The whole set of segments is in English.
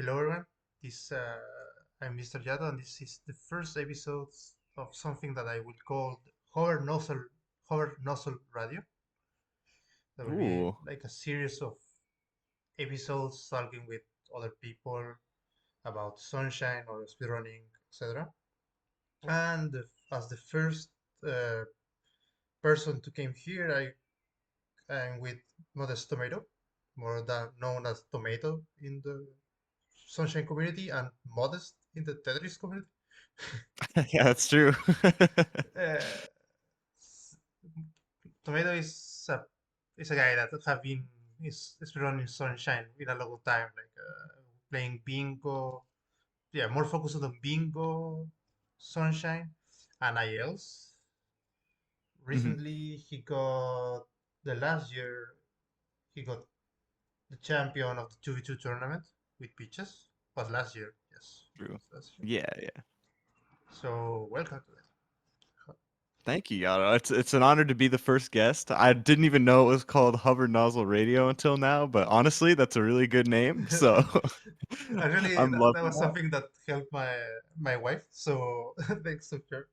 Hello everyone. This I'm Mr. Yato, and this is the first episode of something that I will call Hover Nozzle Radio. That will be Ooh. like a series of episodes talking with other people about sunshine or speedrunning, etc. And as the first uh, person to came here, I'm with ModestTomato, more than known as Tomato in the Sunshine community and Modest in the Tetris community. Yeah, that's true. uh, Tomato is a guy that have been is running Sunshine in a long time, like playing bingo. Yeah, more focused on bingo, Sunshine, and IELs. Mhm. Recently, he got the last year he got the champion of the 2v2 tournament with Peaches. Was last year, yes, True. was last year. Yeah, yeah. So welcome to it. Thank you, Yara. It's an honor to be the first guest. I didn't even know it was called Hover Nozzle Radio until now, but honestly, that's a really good name. So Actually, I'm that loving was that. something that helped my wife. So thanks to her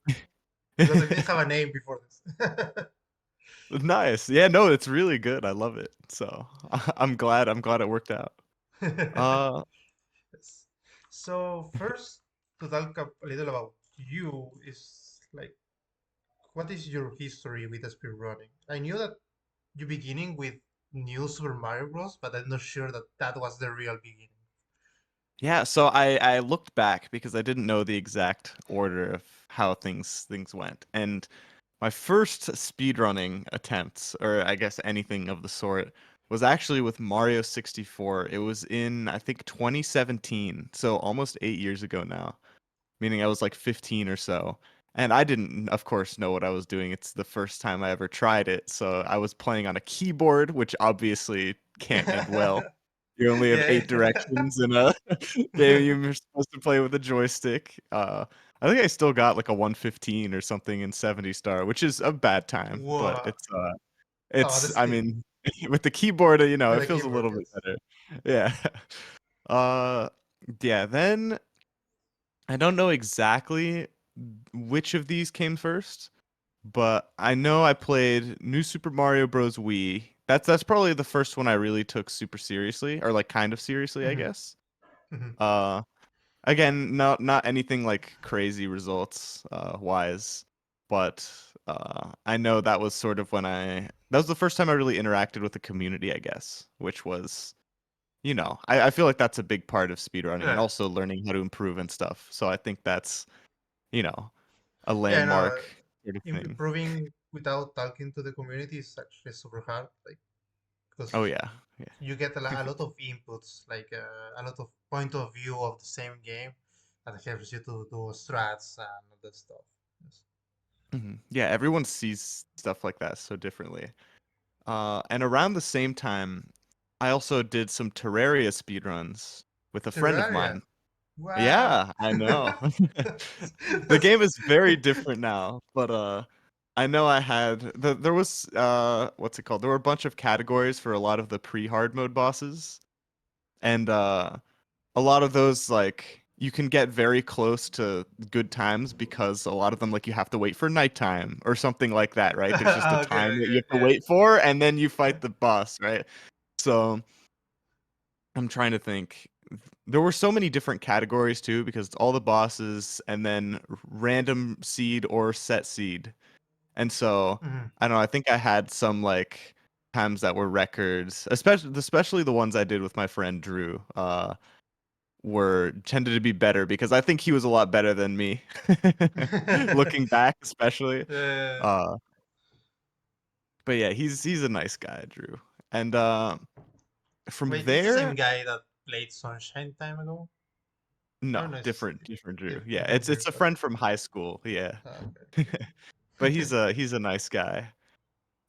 because I didn't have a name before this. Nice. Yeah, no, it's really good. I love it. So I'm glad it worked out. Uh Yes. So first, to talk a little about you is like, what is your history with speedrunning? I knew that you beginning with New Super Mario Bros, but I'm not sure that that was the real beginning. Yeah, so I looked back because I didn't know the exact order of how things went. And my first speedrunning attempts, or I guess anything of the sort, was actually with Mario 64. It was in, I think, 2017, so almost 8 years ago now, meaning I was like 15 or so. And I didn't, of course, know what I was doing. It's the first time I ever tried it. So I was playing on a keyboard, which obviously can't end well. You only have Yeah. eight directions in a game you're supposed to play with a joystick. I think I still got like a 115 or something in 70 star, which is a bad time, but Whoa. Oh, it's that's I still mean, with the keyboard, with it a feels a keyboard, little bit yes. better. Yeah. Uh yeah, then I don't know exactly which of these came first, but I know I played New Super Mario Bros. Wii. That's probably the first one I really took super seriously, or like kind of seriously, I Mhm, guess. mhm. Uh Again, not anything like crazy results wise, but I know that was sort of when that was the first time I really interacted with the community, I guess, which was, I feel like that's a big part of speedrunning and Yeah. also learning how to improve and stuff. So I think that's, you know, a Yeah, landmark no, sort of thing. improving without talking to the community is actually super hard, like Oh because yeah. you get a lot of inputs, like a lot of point of view of the same game that helps you to do strats and all that stuff. Yes. Yeah, everyone sees stuff like that so differently. And around the same time, I also did some Terraria speedruns with a friend of Terraria, mine. wow. Yeah, I know. The game is very different now, but I know there was what's it called? There were a bunch of categories for a lot of the pre-hard mode bosses, and a lot of those like you can get very close to good times because a lot of them like you have to wait for nighttime or something like that, right? There's just a Okay, time that you okay, have to yeah. wait for and then you fight the boss, right? So I'm trying to think. There were so many different categories too because it's all the bosses and then random seed or set seed. And so Mhm. I don't know, I think I had some like times that were records, especially the ones I did with my friend Drew. Were tended to be better because I think he was a lot better than me. Looking back, especially. uh, Uh, but yeah, he's a nice guy, Drew. And from Wait, it's the same there, guy that played Sunshine time ago? Or no, no, it's different Drew. Yeah, different it's Drew. it's a Okay. friend from high school. Yeah. Okay. But he's a nice guy.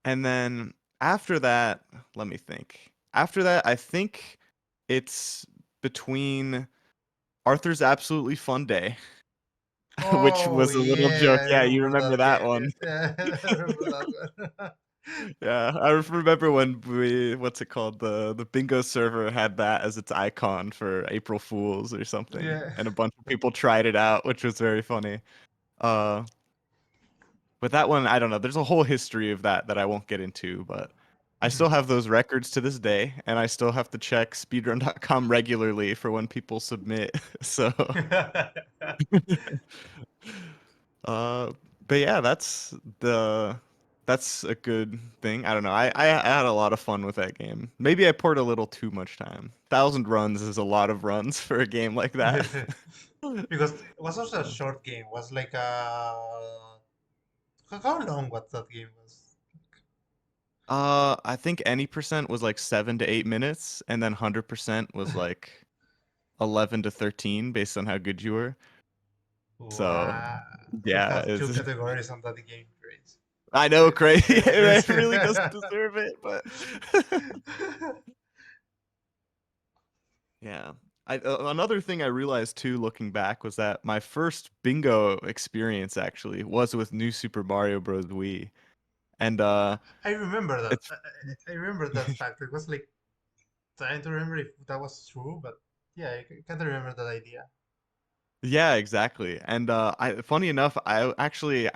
And then after that, let me think. After that, I think it's between Arthur's Absolutely Fun Day, which Oh was a little joke. yeah, I Yeah, you remember remember that that game. one. Yeah, yeah, I remember that one. Yeah, I remember when what's it called? The bingo server had that as its icon for April Fools or something, Yeah. and a bunch of people tried it out, which was very funny. Uh, but that one, I don't know. There's a whole history of that that I won't get into, but I still Mhm. have those records to this day, and I still have to check speedrun.com regularly for when people submit. So, uh, but yeah, that's a good thing. I don't know. I had a lot of fun with that game. Maybe I poured a little too much time. 1,000 runs is a lot of runs for a game like that. Because it was also a short game. It was like how long was that game was? I think any percent was like 7 to 8 minutes, and then 100% was like 11 to 13 based on how good you were. So Wow. To yeah, have two it's categories on that game, great. I know Great. crazy. Great. It really doesn't deserve it, but yeah. Another thing I realized too, looking back, was that my first bingo experience actually was with New Super Mario Bros. Wii, and I remember that. it's I remember that fact. It was like trying to remember if that was true, but yeah, I can't remember that idea. yeah, exactly. And funny enough, I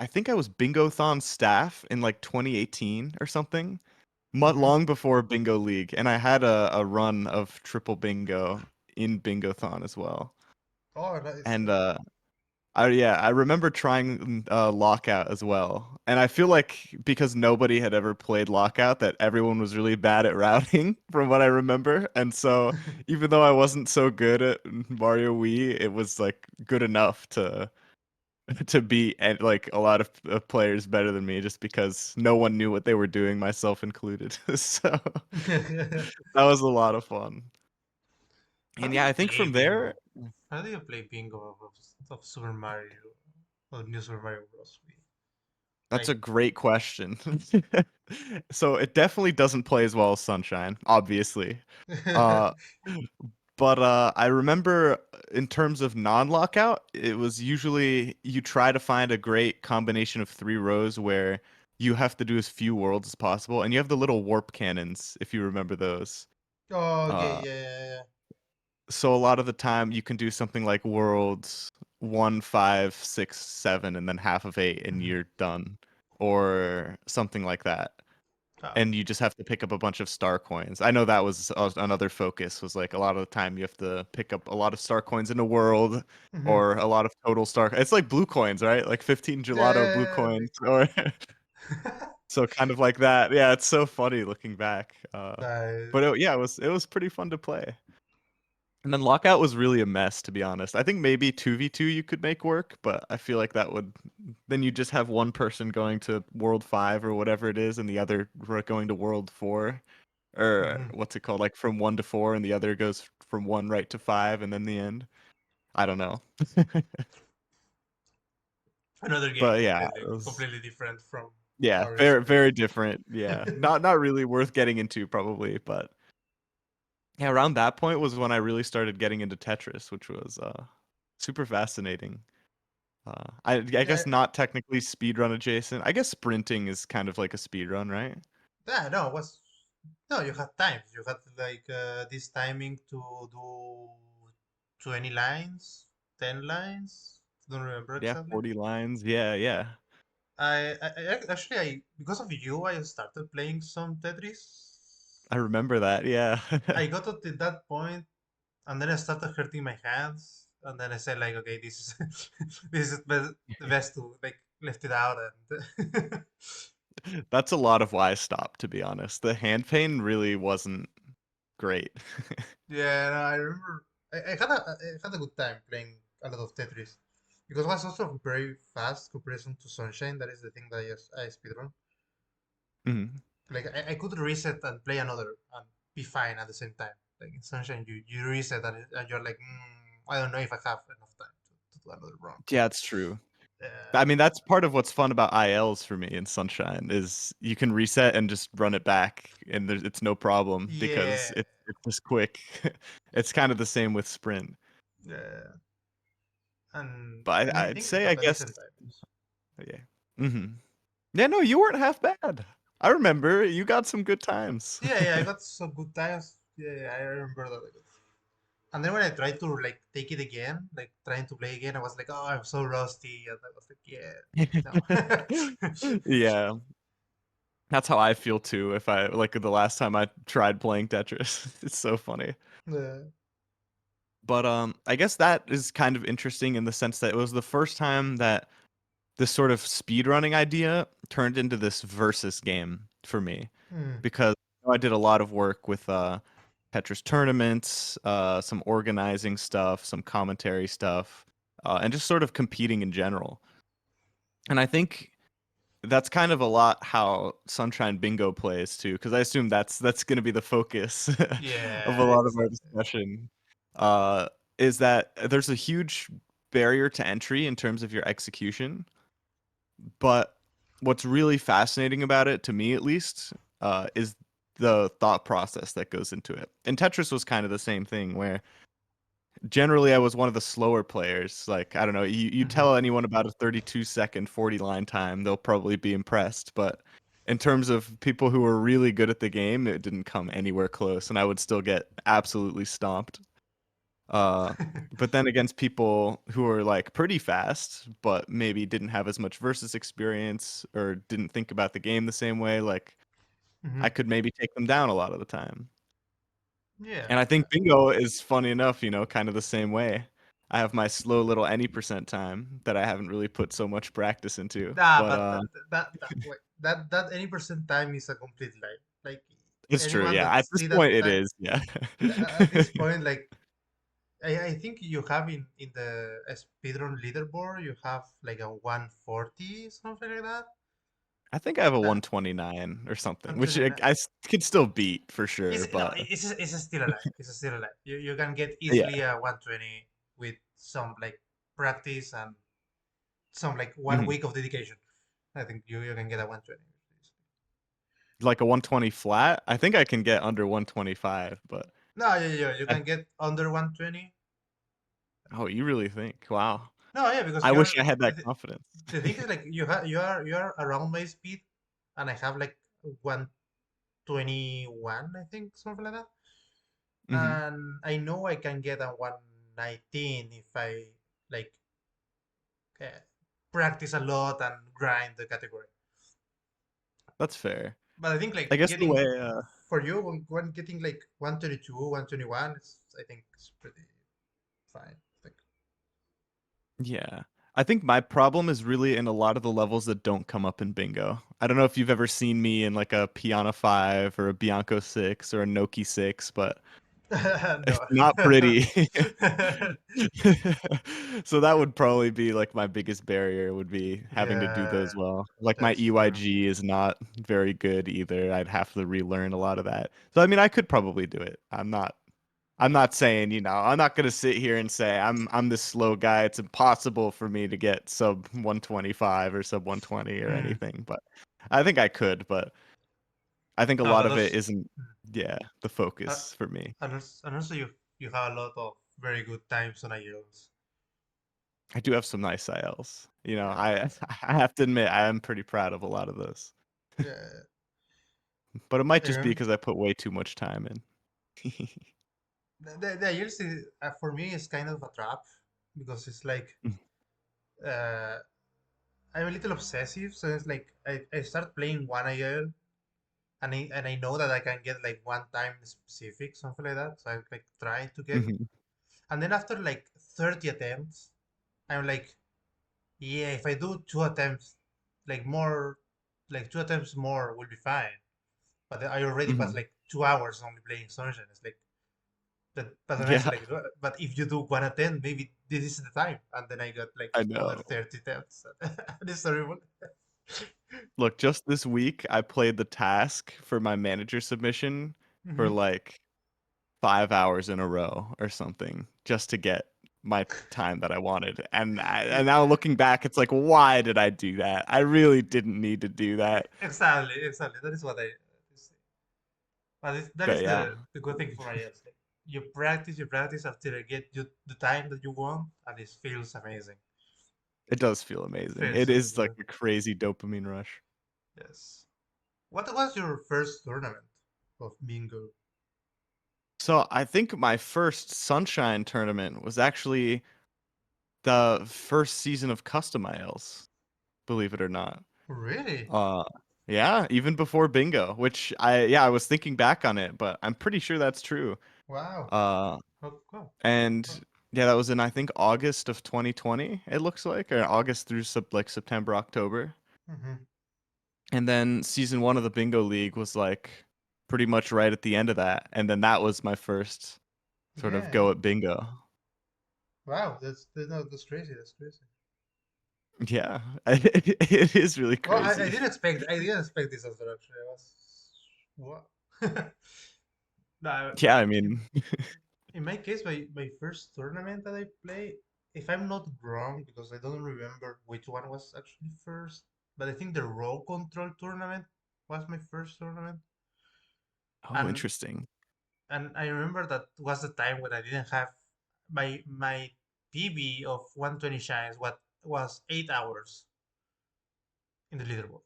think I was Bingo-thon staff in like 2018 or something, Hmm. long before Bingo League, and I had a run of triple bingo in Bingo-thon as well. Oh, nice. And I remember trying Lockout as well, and I feel like because nobody had ever played Lockout, that everyone was really bad at routing, from what I remember. And so, even though I wasn't so good at Mario Wii, it was like good enough to beat and like a lot of players better than me, just because no one knew what they were doing, myself included. So that was a lot of fun. How And do yeah, you I think play from there, bingo? How do you play bingo of Super Mario or New Super Mario Bros. Wii? that's a Like, great question. So it definitely doesn't play as well as Sunshine, obviously. Uh, but I remember in terms of non-lockout, it was usually you try to find a great combination of 3 rows where you have to do as few worlds as possible, and you have the little warp cannons, if you remember those. oh, okay, Uh, yeah, yeah, so a lot of the time you can do something like worlds 1, 5, 6, 7, and then half of 8, yeah. and Mhm. you're done, or something like that. Ah, And okay. you just have to pick up a bunch of star coins. I know that was another focus, was like a lot of the time you have to pick up a lot of star coins in a world, Hmm. or a lot of total star. It's like blue coins, right? Like 15 gelato blue Yeah, coins, or so kind of like that. Yeah, it's so funny looking back. But nice. yeah, it was pretty fun to play. And then lockout was really a mess, to be honest. I think maybe 2v2 you could make work, but I feel like that would then you just have one person going to world 5 or whatever it is, and the other going to world 4, or Hmm. what's it called, like from 1 to 4, and the other goes from 1 right to 5, and then the end. I don't know. Another game But yeah, completely different from yeah, our very very experience. different. Yeah, not really worth getting into probably, but yeah, around that point was when I really started getting into Tetris, which was super fascinating. I Yeah, guess not technically speedrun adjacent. I guess sprinting is kind of like a speedrun, right? yeah, no, was no, you had time. You had like this timing to do 20 lines, 10 lines. Don't remember Yeah, exactly. 40 lines. Yeah, yeah. Actually, because of you, I started playing some Tetris. I remember that. Yeah. I got to that point, and then I started hurting my hands, and then I said like, okay, this is this is the best to like left it out and That's a lot of why I stopped, to be honest. The hand pain really wasn't great. yeah, no, I remember I had a good time playing a lot of Tetris because it was also very fast comparison to Sunshine. That is the thing that I speedrun. Mhm. Like I could reset and play another and be fine at the same time. Like in Sunshine, you reset and you're like, I don't know if I have enough time to do another run. Yeah, it's true. I Uh, mean, that's part of what's fun about ILs for me in Sunshine is you can reset and just run it back, and it's no problem because yeah, it's just quick. It's kind of the same with Sprint. yeah, and But and I I'd think you say, I have a guess, decent time. yeah. Hmm. Yeah, no, you weren't half bad. I remember you got some good times. Yeah, yeah, I got some good times. Yeah, yeah, I remember that. And then when I tried to like take it again, like trying to play again, I was like, oh, I'm so rusty, and I was like, yeah, no. Yeah, that's how I feel too. If I like the last time I tried playing Tetris, it's so funny. Yeah. But I guess that is kind of interesting in the sense that it was the first time that this sort of speedrunning idea turned into this versus game for me Hmm. because I did a lot of work with Tetris tournaments, some organizing stuff, some commentary stuff, and just sort of competing in general. And I think that's kind of a lot how Sunshine Bingo plays too, because I assume that's going to be the focus of a Yeah, lot of our exactly. discussion. Uh, is that there's a huge barrier to entry in terms of your execution, but what's really fascinating about it, to me at least, is the thought process that goes into it. And Tetris was kind of the same thing, where generally I was one of the slower players. Like, I don't know, you Hmm. tell anyone about a 32-second 40 line time, they'll probably be impressed. But in terms of people who were really good at the game, it didn't come anywhere close, and I would still get absolutely stomped. Uh, but then against people who are like pretty fast, but maybe didn't have as much versus experience or didn't think about the game the same way, like Hmm. I could maybe take them down a lot of the time. Yeah, And I yeah. think bingo is funny enough, kind of the same way. I have my slow little any percent time that I haven't really put so much practice into, Nah, but but that any percent time is a complete lie. Like it's true. anyone Yeah, that at this see that point it time is. Yeah. at this point, like I think you have in the speedrun leaderboard, you have like a 140 something like that. I think I have a That 129 or something, which 129. could still beat for It's sure, no, but it's still alive. It's still alive. You can get yeah. easily a 120 with some like practice and some like one Mhm. week of dedication. I think you can get a 120. Like a 120 flat. I think I can get under 125, but No, yeah, yeah, you I, can get under 120. oh, you really think? Wow. No, yeah, because I wish you're I had that the, confidence. the thing is like you are around my speed, and I have like 121, I think, something like that. Hmm. And I know I can get a 119 if I like uh, practice a lot and grind the category. That's fair. But I think I like guess the getting way for you when getting like 122, 121, I think it's pretty fine. Like, yeah. I think my problem is really in a lot of the levels that don't come up in bingo. I don't know if you've ever seen me in like a Piano 5 or a Bianco 6 or a Noki 6, but it's no. not pretty. So that would probably be like my biggest barrier would be having to do Yeah, those well. Like my that's true. EYG is not very good either. I'd have to relearn a lot of that. So I mean I could probably do it. I'm not saying, I'm not gonna sit here and say I'm this slow guy. It's impossible for me to get sub 125 or sub 120 or Hmm. anything, but I think I could, but I think a No, lot but of it those. isn't, yeah, the Uh, focus for me. and also you have a lot of very good times on IELTS. I do have some nice ILs. Yeah, I I have to admit I am pretty proud of a lot of those. yeah. But it might I just be remember because I put way too much time in. the IELTS for me is kind of a trap because it's like uh, I'm a little obsessive, so it's like I start playing one IEL and I know that I can get like one time specific something like that, so I like try to get, Mhm. and then after like 30 attempts, I'm like, yeah, if I do two attempts, like more, like two attempts more will be fine. But I already passed Mhm. like 2 hours only playing Sunshine. It's like, but then I Yeah, said like, but if you do one attempt, maybe this is the time. And then I got like I other know. 30 attempts. This is horrible. Look, just this week I played the task for my manager submission for Hmm. like 5 hours in a row or something just to get my time that I wanted. And now Yeah, looking back, it's like, why did I do that? I really didn't need to do that. exactly, exactly. That is what I. But that But is yeah, the good thing for IELTS. Like, you practice until you get you the time that you want, and it feels amazing. it does feel amazing. Feels It so is like good. a crazy dopamine rush. Yes. What was your first tournament of bingo? So I think my first Sunshine tournament was actually the first season of Custom ILs, believe it or not. Really? Uh yeah, even before bingo, which I was thinking back on it, but I'm pretty sure that's true. Wow. Uh Oh, cool. and Cool. yeah, that was in I think August of 2020, it looks like, or August through like September, October. Hmm. And then season 1 of the bingo league was like pretty much right at the end of that, and then that was my first sort of Yeah. go at bingo. Wow. No, that's crazy. That's crazy. Yeah, it is really Well, crazy. I didn't expect this answer actually. I was what? No, Yeah, I in, mean, in my case, my first tournament that I played, if I'm not wrong, because I don't remember which one was actually first, but I think the Raw Control tournament was my first tournament, oh, and interesting. I remember that was the time when I didn't have my PB of 120 shines. What was 8 hours in the leaderboard.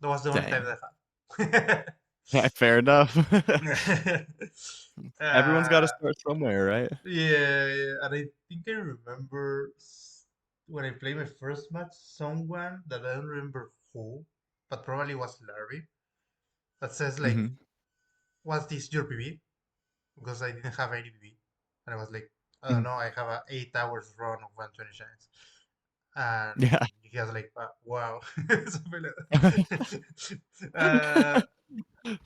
That was the only time Dang. that I had. Yeah, fair enough. Everyone's got to uh, start somewhere, right? yeah, yeah, and I think I remember when I played my first match, someone that I don't remember who, but probably was Larry, that says like, Hmm. "What's this your PB?" Because I didn't have any PB, and I was like, "I don't Hmm. know, I have a 8 hours run of 120 shines," and Yeah. he was like, "Wow," something like that.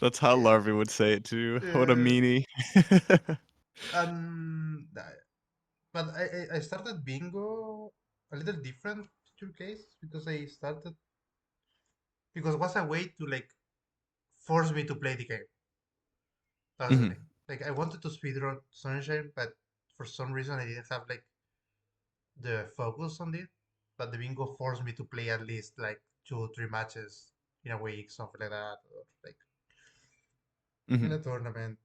That's how Yeah, Larvae would say it too. What a uh, meanie. and but I started bingo a little different to your case because I started because it was a way to like force me to play the game. That was the Hmm. thing. Like I wanted to speedrun Sunshine, but for some reason I didn't have like the focus on it. But the bingo forced me to play at least like 2 or 3 matches in a week, something like that, or like in a Hmm. tournament.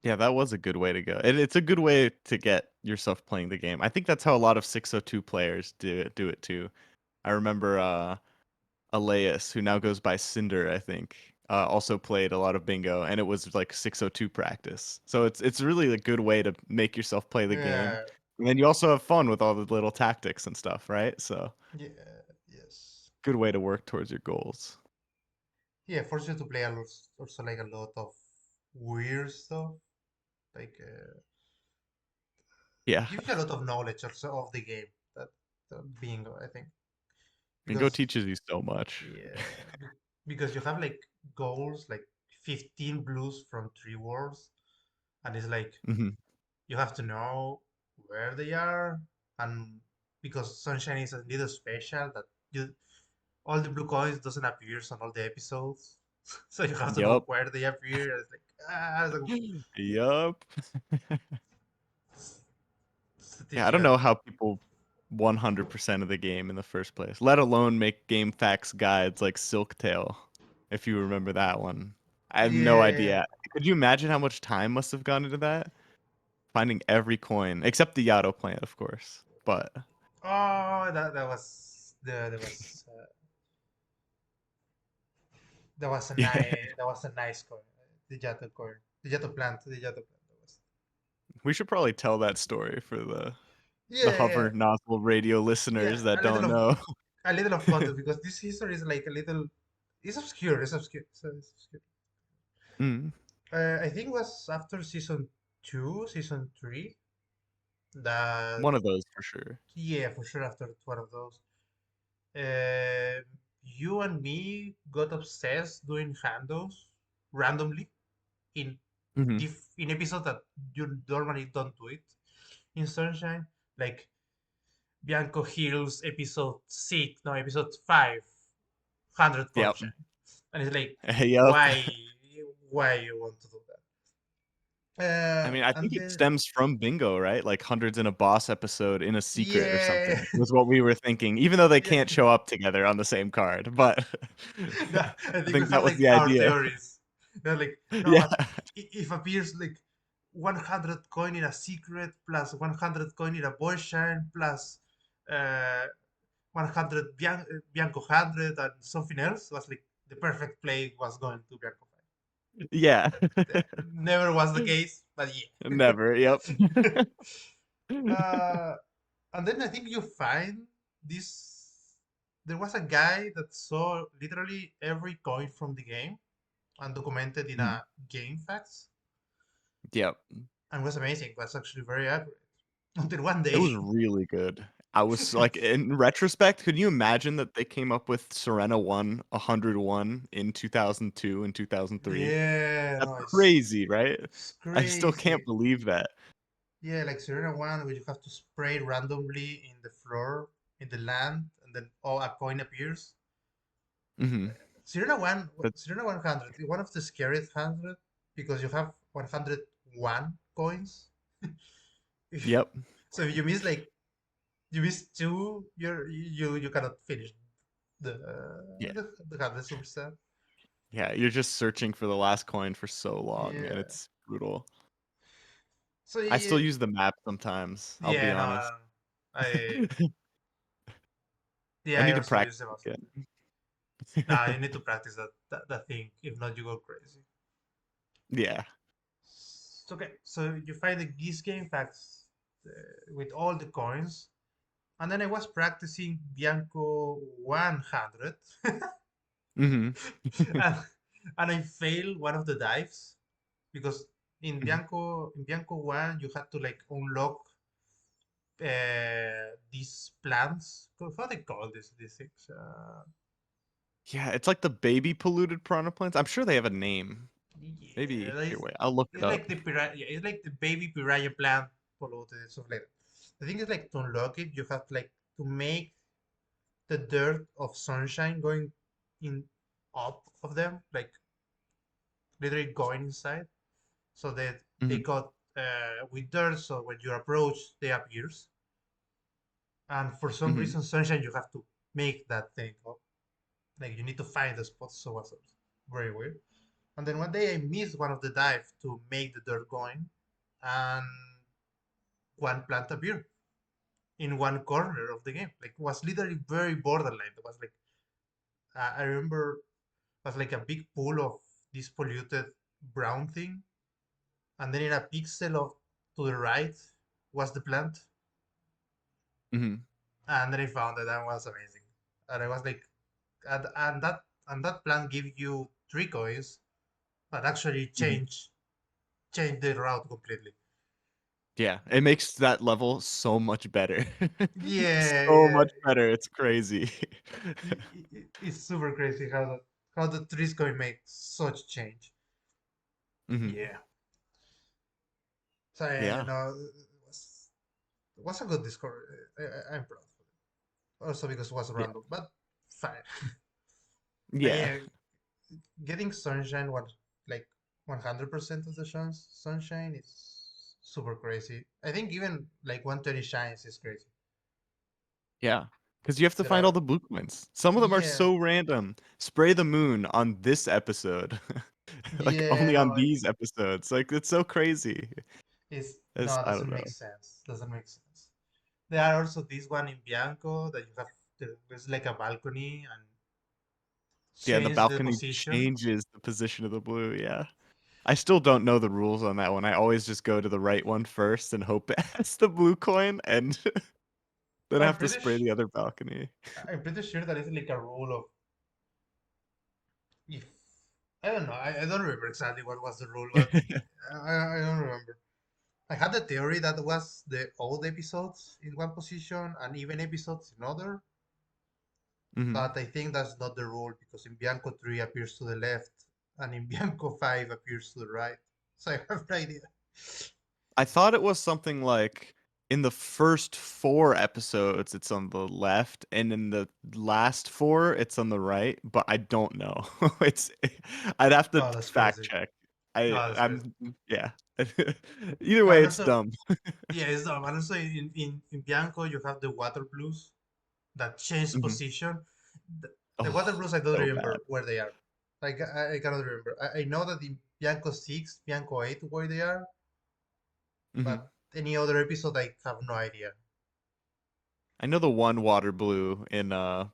Yeah, that was a good way to go. It's a good way to get yourself playing the game. I think that's how a lot of 602 players do it too. I remember Elias, who now goes by Cinder, I think, also played a lot of bingo, and it was like 602 practice. So it's really a good way to make yourself play the game, Yeah, and then you also have fun with all the little tactics and stuff, right? So yeah, yes, good way to work towards your goals. yeah. Force you to play a lot, also like a lot of weird stuff. Like Yeah, gives you a lot of knowledge also of the game. That bingo, I think, bingo because teaches you so much. yeah, because you have like goals like 15 blues from 3 words, and it's like Hmm. you have to know where they are, and because Sunshine is a little special that you all the blue coins doesn't appear on all the episodes, so you have to know Yup. where they appear. And it's like Yup. it's to Yeah, teach I you don't how to know play. how people 100% of the game in the first place, let alone make game facts guides like Silktail, if you remember that one. I have no Yeah. idea. Could you imagine how much time must have gone into that? Finding every coin, except the Yato plant, of course. But Oh, that was a yeah, nice coin. The Jato coin. The Jato plant. The Jato plant. That was. we should probably tell that story for the Yeah, yeah, hover nozzle radio yeah. listeners that don't know. A little of context because this history is like a little. It's obscure. It's obscure. So it's obscure. Mm, I think it was after season 2, season 3. That one of those for sure. yeah, for sure after one of those. You and me got obsessed doing handles randomly in Hmm. in episodes that you normally don't do it in Sunshine, like Bianco Hills episode 6, no, episode 5, 100 Yep. Conshine, and it's like, Yep. why you want to do that? I mean, I And think it then stems from Bingo, right? Like hundreds in a boss episode in a secret or yeah, something was what we were thinking, even though they yeah. can't show up together on the same card. But No, I I think we think that have was like the our idea. theories. They're like, no, Yeah. if appears like 100 coin in a secret plus 100 coin in a boy shine plus uh 100 Bianco 100 and something else was like the perfect play was going to Bianco 5. Yeah. Never was the case, but yeah. Never. Yep. uh, and then I think you find this. There was a guy that saw literally every coin from the game and documented in Mhm. a game facts, Yep. and was amazing. It was actually very accurate. Until one It was day, really good. I was like, in retrospect, could you imagine that they came up with Serena 1 101 in 2002 and 2003? yeah, That's no, crazy, right? it's I still can't crazy. believe that. Yeah, like Serena one, where you have to spray randomly in the floor, in the land, and then oh, a coin appears. Mhm. Serena one, That Serena 100, one of the scariest 100 because you have 101 coins. yep. So if you miss like you miss two, you cannot finish the Yeah. the 100 superstar. Yeah, you're just searching for the last coin for so long, and Yeah. it's brutal. So I still yeah, use the map sometimes, I'll be yeah, no, honest. I I yeah, I need to also use practice them as well. again. Nah, you need to practice that thing. If not, you go crazy. Yeah. Okay, so you find the Geese game facts with all the coins, and then I was practicing Bianco 100, Mhm. and, and I failed one of the dives because Mhm. In Bianco 1 you had to like unlock these plants. How they call these things? Yeah, it's like the baby polluted piranha plants. I'm sure they have a name. Yeah, Maybe here, wait, I'll look it it's up. like the piranha. Yeah, it's like the baby piranha plant polluted and stuff like that. The thing is like to unlock it, you have like to make the dirt of sunshine going in up of them, like literally going inside, so that they Mhm. got with dirt. So when you approach, they appears, and for some Mhm. reason, sunshine you have to make that thing up. Like you need to find the spot. So was very weird. And then one day I missed one of the dive to make the dirt going, and one plant appeared in one corner of the game. Like was literally very borderline. It was like I remember it was like a big pool of this polluted brown thing, and then in a pixel of to the right was the plant, Mhm. and then I found it and it was amazing. And I was like, and that plant give you three coins, but actually Mhm. change the route completely. Yeah, it makes that level so much better. Yeah, So yeah. much better, it's crazy. It's super crazy how the trees can make such change. Mhm. Yeah. So Yeah. no, it was a good discovery. I'm proud of it. Also because it was Yeah. random, but fine. And Yeah. yeah, getting sunshine was like 100% of the chance sunshine is super crazy. I think even like 120 shines is crazy. Yeah. Because you have to There find all are the blue coins. Some of them are yeah so random. Spray the moon on this episode. Like, yeah only on no these episodes. Like, it's so crazy. it's It's no it I don't doesn't make know. sense. Doesn't make sense. There are also this one in Bianco that you have there's like a balcony and Yeah, and the change the balcony position. changes the position of the blue, yeah. I still don't know the rules on that one. I always just go to the right one first and hope it has the blue coin and then I I'm have to pretty spray sh- the other balcony. I'm pretty sure that it's like a rule of if I don't know. I don't remember exactly what was the rule, but I don't remember. I had the theory that was the old episodes in one position and even episodes in other, Mhm. but I think that's not the rule because in Bianco 3 appears to the left and in Bianco 5 appears to the right. So I have no idea. I thought it was something like in the first 4 episodes, it's on the left, and in the last 4, it's on the right, but I don't know. It's I'd have to Oh, that's fact crazy. check. Oh, that's crazy. Yeah. Either Oh, way, and it's also, dumb. yeah, it's dumb. And also in Bianco, you have the water blues that change Mhm. position. The, the water Oh, blues, I don't so bad. remember where they are. Like I cannot remember. I know that in Bianco 6, Bianco 8, where they are, Mhm. but any other episode, I have no idea. I know the one water blue in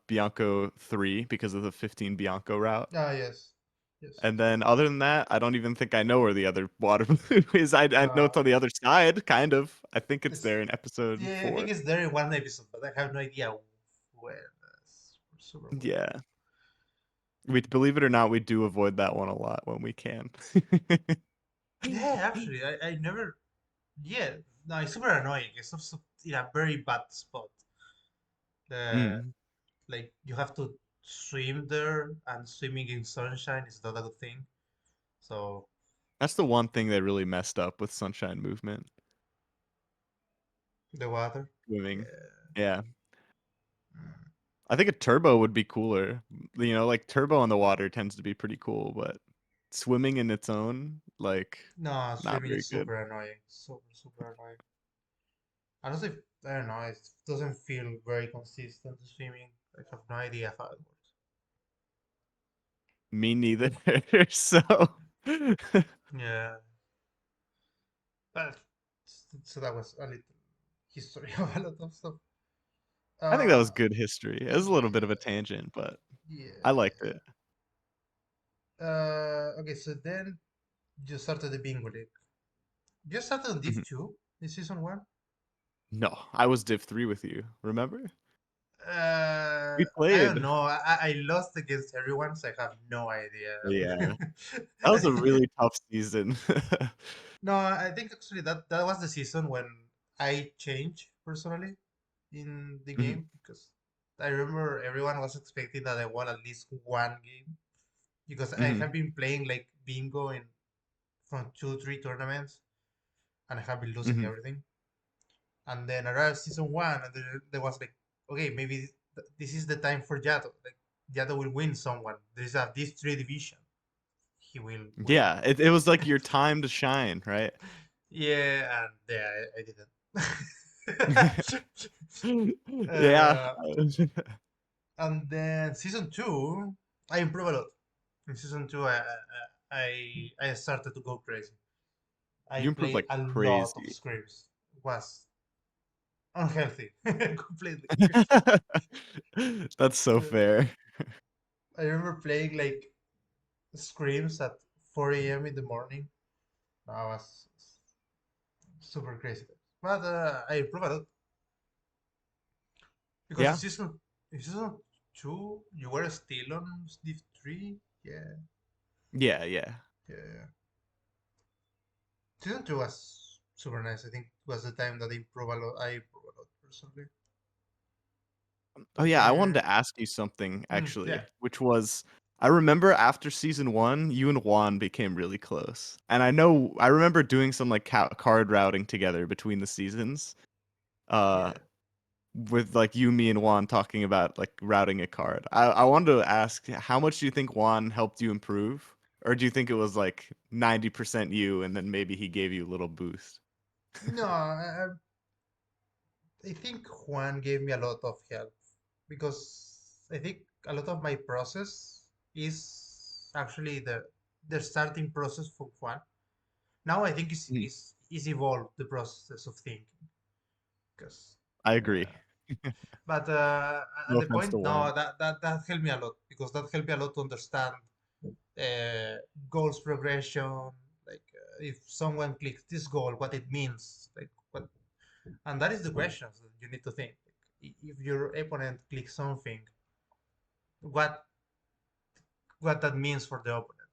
Bianco 3 because of the 15 Bianco route. Ah, yes, yes. And then other than that, I don't even think I know where the other water blue is. I know No, it's on the other side, kind of. I think it's it's there in episode yeah. I think 4. it's there in one episode, but I have no idea where. Super weird. Yeah. We believe it or not, we do avoid that one a lot when we can. Yeah, actually, I never. Yeah, no, it's super annoying. It's also in a very bad spot. Uh, Mm. like you have to swim there, and swimming in sunshine is not a good thing. So That's the one thing they really messed up with Sunshine Movement. the water. Swimming. Yeah. Yeah. Mm. I think a turbo would be cooler. Like turbo on the water tends to be pretty cool, but swimming in its own, like, No, not swimming very is good. super annoying. Super annoying. Honestly, I don't know. It doesn't feel very consistent swimming. I have no idea how it works. Me neither. So Yeah, but so that was a little history of a lot of stuff. I think that Uh, was good history. It was a little bit of a yeah, tangent, but I liked yeah. it. Okay, so then you started the bingo league. You started on Mhm. Div 2 in season 1? No, I was Div 3 with you. Remember? We I don't played. know. I lost against everyone, so I have no idea. Yeah. That was a really tough season. No, I think actually that was the season when I changed personally in the Mhm, game because I remember everyone was expecting that I won at least one game because I mhm. have been playing like bingo in from 2 3 tournaments and I have been losing Mhm. everything. And then arrived season 1 and there was like, okay, maybe this is the time for Yato. Like Yato will win someone. There's a this 3 division. He will win. Yeah, it was like your time to shine, right? Yeah, and yeah, I didn't. Yeah. uh, and then season 2, I improved a lot. In season 2, I started to go crazy. I You improved played like a lot of crazy. scrims. It was unhealthy, completely. That's so Uh, fair. I remember playing like scrims at 4 a.m. in the morning. I was super crazy. But I improved a lot because Yeah. in season 2 you were still on Div 3. Yeah, Yeah, yeah. yeah. Season 2 was super nice. I think it was the time that I improved a lot. I improved a lot personally. Oh yeah, I wanted And to ask you something yeah, actually, which was I remember after season 1, you and Juan became really close. And I remember doing some like card routing together between the seasons. Uh yeah. with like you, me, and Juan talking about like routing a card. I wanted to ask, how much do you think Juan helped you improve? Or do you think it was like 90% you and then maybe he gave you a little boost? No, I think Juan gave me a lot of help because I think a lot of my process is actually the starting process for Juan. Now I think Mhm. is evolved the process of thinking because I agree. uh, but at No the offense point to no Juan. that helped me a lot because that helped me a lot to understand uh, goals progression like if someone clicks this goal what it means like what and that is the questions that you need to think like, if your opponent clicks something what that means for the opponent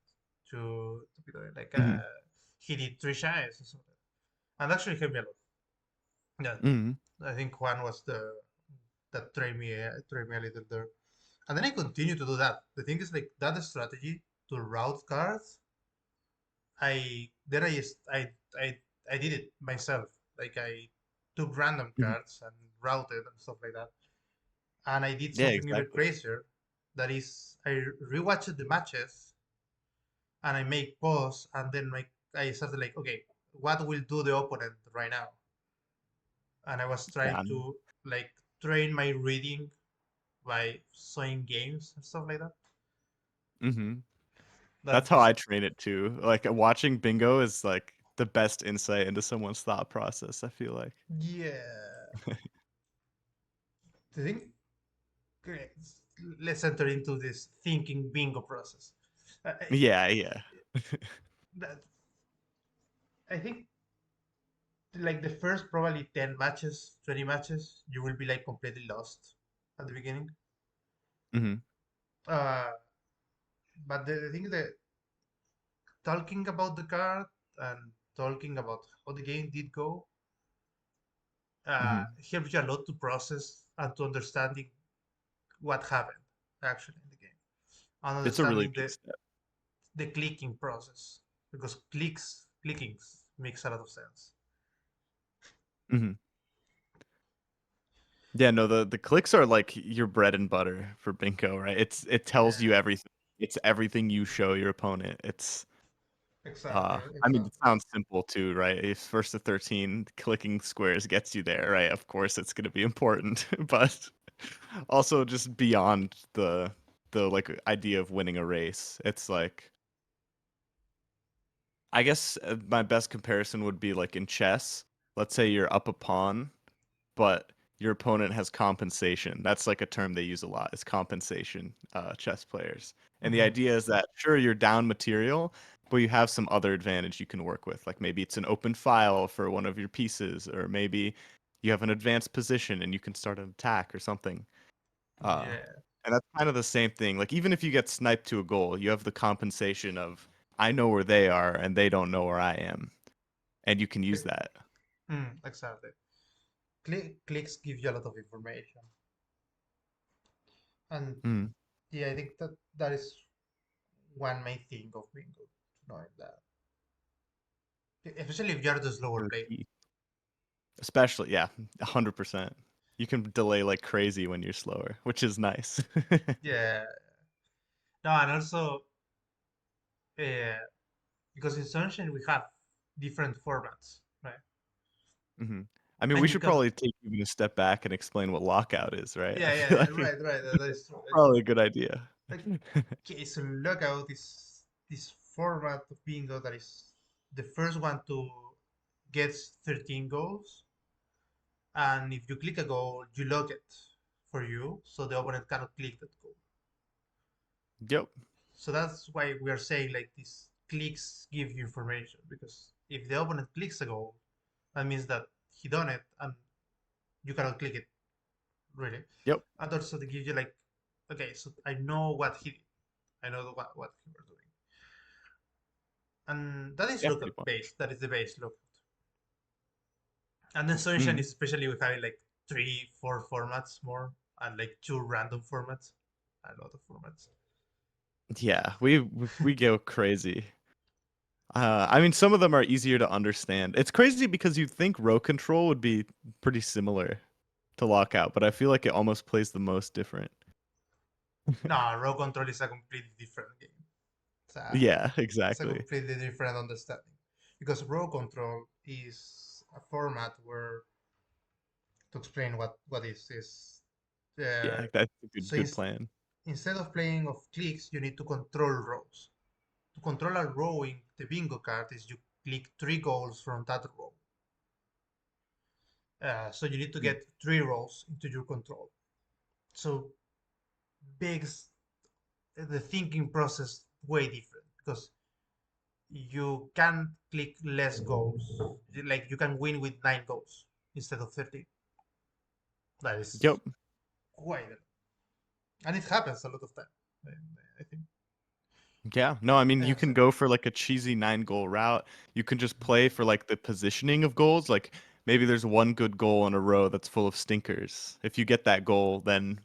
to be doing like Hmm. he did 3 shots or something and actually helped me a lot. Yeah, Hmm. I think Juan was the that trained me a little there. And then I continue to do that. The thing is like that strategy to route cards. I then I just I did it myself. Like I took random Hmm. cards and routed and stuff like that. And I did Yeah, something even exactly. crazier. That is, I rewatched the matches and I make pause and then I started like, okay, what will do the opponent right now? And I was trying Yeah. to like train my reading by showing games and stuff like that. Hmm. That That's how just I train it too. Like watching bingo is like the best insight into someone's thought process, I feel like. yeah. The thing, okay, let's enter into this thinking bingo process. I, Yeah, yeah. that, I think like the first probably 10 matches, 20 matches, you will be like completely lost at the beginning. Hmm. Uh, but the thing that talking about the card and talking about how the game did go Hmm. helps you a lot to process and to understanding what happened actually in the game and It's a really understanding big step. the clicking process because clickings makes a lot of sense. Hmm. Yeah, no, the clicks are like your bread and butter for bingo, right? It tells you Yeah, everything. It's everything you show your opponent. It's exactly, I mean, it exactly. sounds simple too, right? If first to 13 clicking squares gets you there, right? Of course it's going to be important, but also just beyond the like idea of winning a race. It's like I guess my best comparison would be like in chess. Let's say you're up a pawn, but your opponent has compensation. That's like a term they use a lot. Is compensation, chess players. And the Hmm. idea is that sure you're down material, but you have some other advantage you can work with. Like maybe it's an open file for one of your pieces, or maybe you have an advanced position and you can start an attack or something. Uh, Yeah, and that's kind of the same thing. Like even if you get sniped to a goal, you have the compensation of I know where they are and they don't know where I am, and you can use that. exactly. Clicks give you a lot of information, and Mm, yeah, I think that is one main thing of bingo, knowing that, especially if you're the slower the player. key. Especially, yeah, 100%. You can delay like crazy when you're slower, which is nice. Yeah, no, and also uh, because in Sunshine we have different formats, right? Hmm. I mean, we And you should can, probably take even a step back and explain what lockout is, right? I yeah, feel yeah, like it's right, right. That is true. probably a good idea. Like, okay, so lockout is this format of bingo that is the first one to gets 13 goals, and if you click a goal, you lock it for you, so the opponent cannot click that goal. Yep, So that's why we are saying like these clicks give you information because if the opponent clicks a goal, that means that he done it and you cannot click it really. yep, And also to give you like, okay, so I know what he did. I know what he was doing. And that is yeah, pretty lookup much. base. That is the base lookup. And then Sunshine Mm. is especially with having like three, four formats more and like two random formats. A lot of formats. Yeah, we go crazy. I mean, some of them are easier to understand. It's crazy because you'd think row control would be pretty similar to lockout, but I feel like it almost plays the most different. No, row control is a completely different game. It's a, Yeah, it's a exactly. completely different understanding. Because row control is a format where to explain what is Yeah, uh, that's a so good plan. instead of playing of clicks, you need to control rows. To control a row in the bingo card is you click three goals from that row. So you need to Mm. get three rows into your control. So makes the thinking process way different because you can click less goals. Like you can win with 9 goals instead of 13. That is Yep. quite a lot. And it happens a lot of time. I think. Yeah. No, I mean, you can So, go for like a cheesy 9 goal route. You can just play for like the positioning of goals. Like maybe there's one good goal in a row that's full of stinkers. If you get that goal, then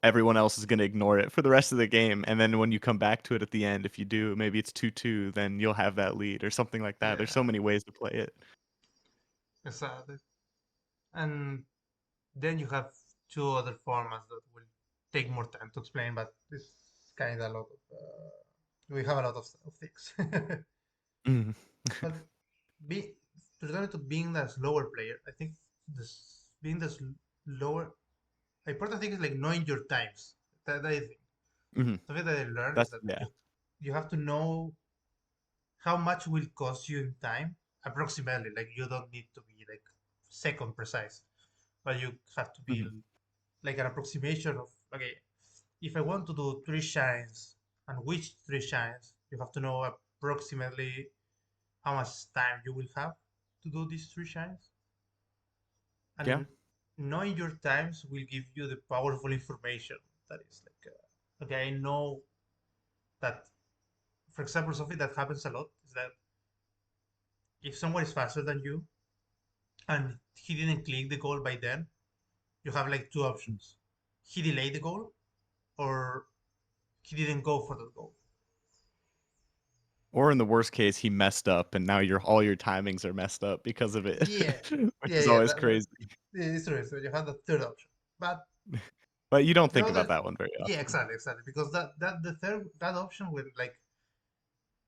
everyone else is going to ignore it for the rest of the game. And then when you come back to it at the end, if you do, maybe it's 2-2, then you'll have that lead or something like that. There's so yeah, many ways to play it. exactly. And then you have two other formats that will take more time to explain, but it's kind of a lot of. We have a lot of things. Mm. But be to return to being the slower player, I think this being the lower important thing is like knowing your times. That I think Mhm. something that I learned is That's that yeah. you have to know how much will cost you in time approximately. Like you don't need to be like second precise, but you have to be Mhm. like an approximation of, okay, if I want to do three shines and which three shines, you have to know approximately how much time you will have to do these three shines. Yeah. And knowing your times will give you the powerful information that is like, okay, I know that, for example, something that happens a lot is that if someone is faster than you and he didn't click the goal by then, you have like two options. He delayed the goal or he didn't go for the goal. Or in the worst case, he messed up, and now all your timings are messed up because of it, Yeah, which yeah, is yeah. always That crazy. it's true. So you have the third option, but But you don't the think about other, that one very yeah, often. exactly, exactly. Because that the third that option will like,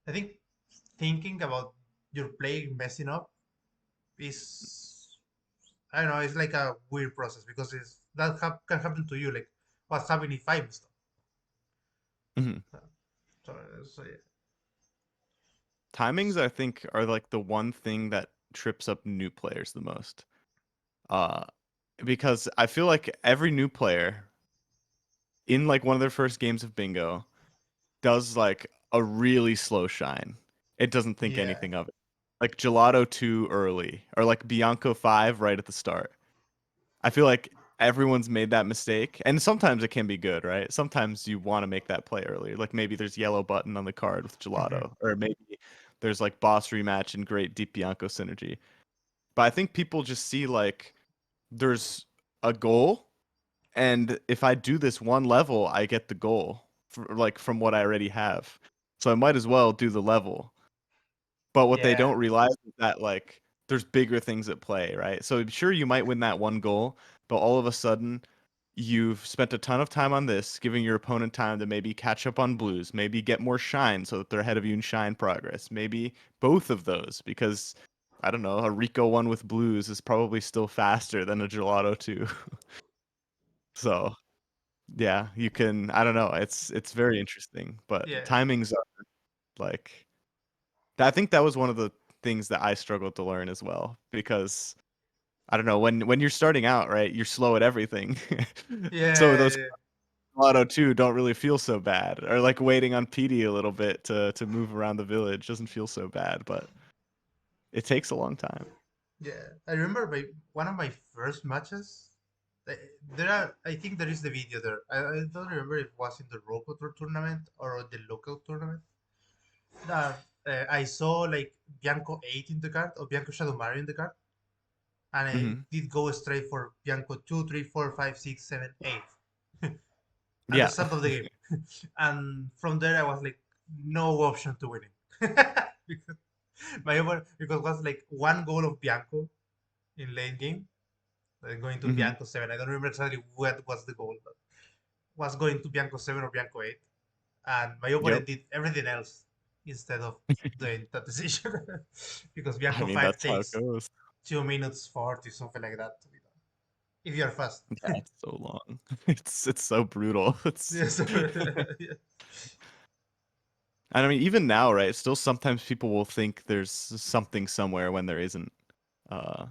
I think thinking about your play messing up is, I don't know, it's like a weird process because can happen to you. Like, what's happening if I messed Mhm. up? So yeah. Timings, I think, are like the one thing that trips up new players the most. Uh, because I feel like every new player in like one of their first games of bingo does like a really slow shine. It doesn't think Yeah, anything of it. Like Gelato 2 early or like Bianco 5 right at the start. I feel like everyone's made that mistake. And sometimes it can be good, right? Sometimes you want to make that play earlier. Like maybe there's yellow button on the card with hmm, Gelato, or maybe there's like boss rematch and great Deep Bianco synergy. But I think people just see like there's a goal, and if I do this one level, I get the goal like from what I already have. So I might as well do the level. But what they yeah, don't realize is that like there's bigger things at play, right? So sure you might win that one goal, but all of a sudden you've spent a ton of time on this, giving your opponent time to maybe catch up on blues, maybe get more shine so that they're ahead of you in shine progress. Maybe both of those because I don't know, a Rico one with blues is probably still faster than a Gelato 2. So, yeah, you can I don't know, it's very interesting, but yeah, timings are like I think that was one of the things that I struggled to learn as well because I don't know when you're starting out, right? You're slow at everything, so those yeah, Auto 2 don't really feel so bad, or like waiting on PD a little bit to move around the village doesn't feel so bad, but it takes a long time. yeah. I remember one of my first matches. uh, There are, I think there is the video there. I don't remember if it was in the Rokotor tournament or the local tournament. That I saw like Bianco 8 in the card or Bianco Shadow Mario in the card, and I Hmm. did go straight for Bianco 2, 3, 4, 5, 6, 7, 8 at the Yeah. start of the game. And from there, I was like, no option to winning. because because it was like one goal of Bianco in late game, going to Hmm. Bianco 7. I don't remember exactly what was the goal, but was going to Bianco 7 or Bianco 8. And my Yep. opponent did everything else instead of doing that decision. Because I Bianco mean, 5 that's how it takes goes. 2 minutes 40, something like that to be done. If you're fast. Yeah, it's so long. It's so brutal. It's Yes. Yeah. and I mean, even now, right? Still, sometimes people will think there's something somewhere when there isn't. Uh,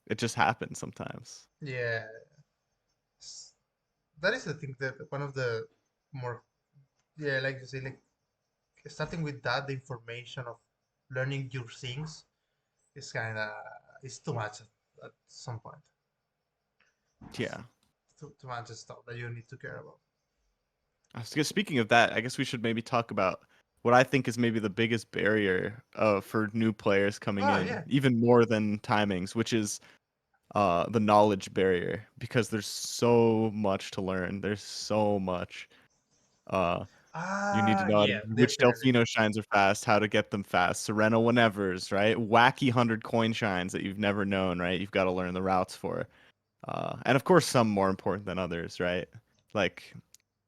it just happens sometimes. Yeah. That is the thing that one of the more, yeah, like you say, like starting with that, the information of learning your things is kind of, it's too much at some point. Yeah. Too much stuff that you need to care about. Speaking of that, I guess we should maybe talk about what I think is maybe the biggest barrier for new players coming Oh in, yeah. even more than timings, which is the knowledge barrier, because there's so much to learn. There's so much. Uh, you need to know how to, Yeah, which definitely. Delfino shines are fast, how to get them fast, Sereno whenevers, right? Wacky 100 coin shines that you've never known, right? You've got to learn the routes for. And of course, some more important than others, right? Like,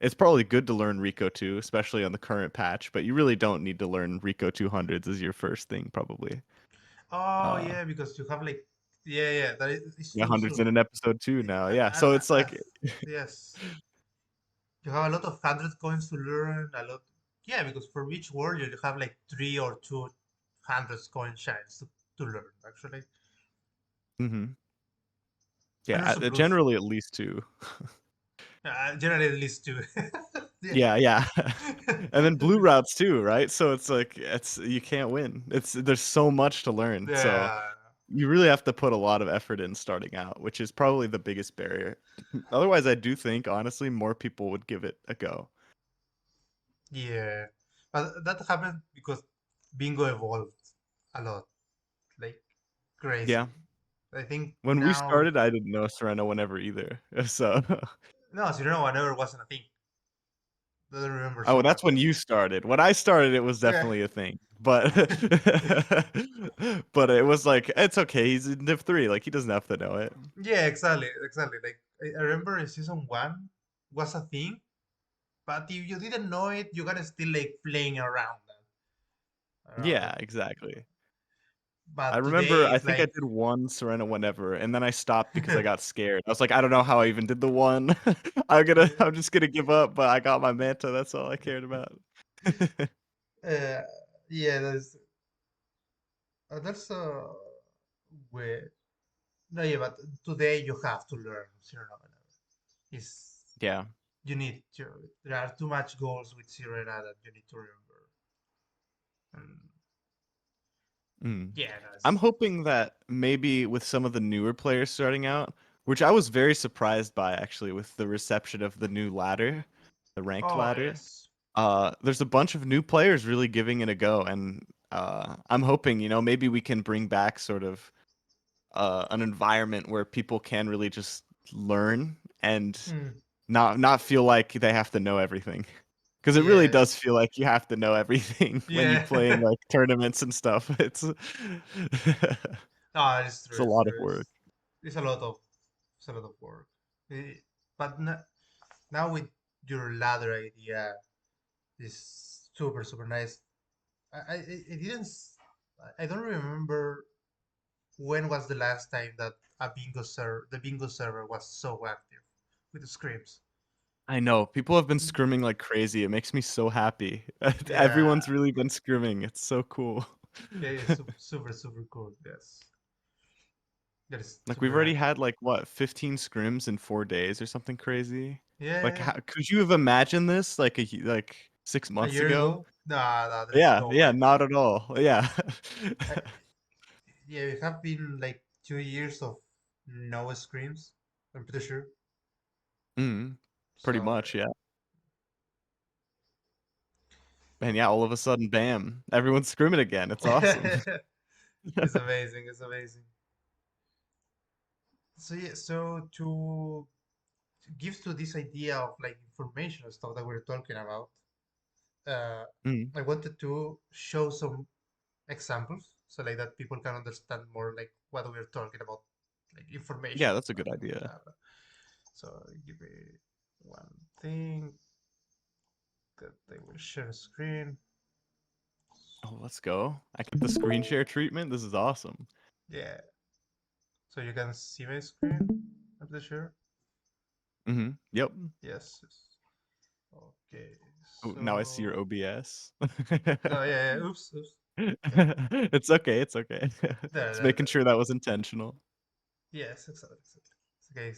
it's probably good to learn Rico 2, especially on the current patch, but you really don't need to learn Rico 200s as your first thing, probably. Oh Uh, yeah, because you have like, yeah, yeah, that is it's yeah, true, it's hundreds true. in an episode 2 now. Yeah, And so it's like, yes, you have a lot of 100 coins to learn. A lot, yeah, because for each warrior you have like 3 or 2 hundred coin shines to learn actually. hmm And Yeah, also blues. generally at least two. Generally, at least two. Yeah. Yeah, yeah. And then blue routes too, right? So it's like it's you can't win. It's there's so much to learn. So Yeah. you really have to put a lot of effort in starting out, which is probably the biggest barrier. Otherwise, I do think honestly more people would give it a go. Yeah. But that happened because bingo evolved a lot, like Yeah. crazy. I think When we now, started, I didn't know Serena whenever either. So no, Zero One never wasn't a thing. I don't remember oh, someone. that's when you started. When I started, it was Yeah. definitely a thing. But but it was like it's okay. He's in Div 3. Like he doesn't have to know it. Yeah, exactly, exactly. Like I remember in season one was a thing, but if you didn't know it, you gotta still like playing around Yeah, it. exactly. I But remember today I it's think I like, did one Serena whenever, and then I stopped because I got scared. I was like, I don't know how I even did the one. I'm just gonna give up, but I got my manta, that's all I cared about. uh, yeah, that's weird. No, yeah, but today you have to learn zero whenever. Is Yeah. you need to. There are too much goals with zero that you need to remember. And Mm. yeah, I'm that's. hoping that maybe with some of the newer players starting out, which I was very surprised by actually with the reception of the new ladder, the ranked Oh ladder. yes. There's a bunch of new players really giving it a go, and I'm hoping, maybe we can bring back sort of an environment where people can really just learn and Hmm. not feel like they have to know everything. Because it really does Yes. feel like you have to know everything when you Yeah. play in like tournaments and stuff. It's No, it's it's true. a It's lot of true. work. It's a lot of work. Eh, But now with your ladder idea is super nice. I didn't. I don't remember when was the last time that the bingo server was so active with the scripts. I know people have been scrimming like crazy. It makes me so happy. Yeah, Everyone's really been scrimming. It's so cool. yeah, it's super cool. Yes, that is Like we've super already active. had like what 15 scrims in 4 days or something crazy. Like Yeah, how could you have imagined this like like six a months year ago? ago. Nah, there's Yeah, no yeah, way. not at all. Yeah. I, yeah, it have been like 2 years of no screams. I'm pretty sure. Mm, pretty So much, yeah. And yeah, all of a sudden, bam, everyone's scrimming again. It's awesome. yeah. It's amazing. It's amazing. So yeah, so to gives to this idea of like information and stuff that we're talking about, uh, Mm, I wanted to show some examples so like that people can understand more like what we're talking about, like information yeah, and that's a good idea. stuff. So give me one thing that I will share screen. Oh, let's go. I get the screen share treatment. This is awesome. Yeah, so you can see my screen. I'm pretty sure. Yep. Yes. Yes. Okay. Oh, now I see your So OBS. no, yeah, yeah. Oops, oops. Okay. It's okay. It's okay. Just making There. sure that was intentional. Yes, exactly. Exactly. Okay,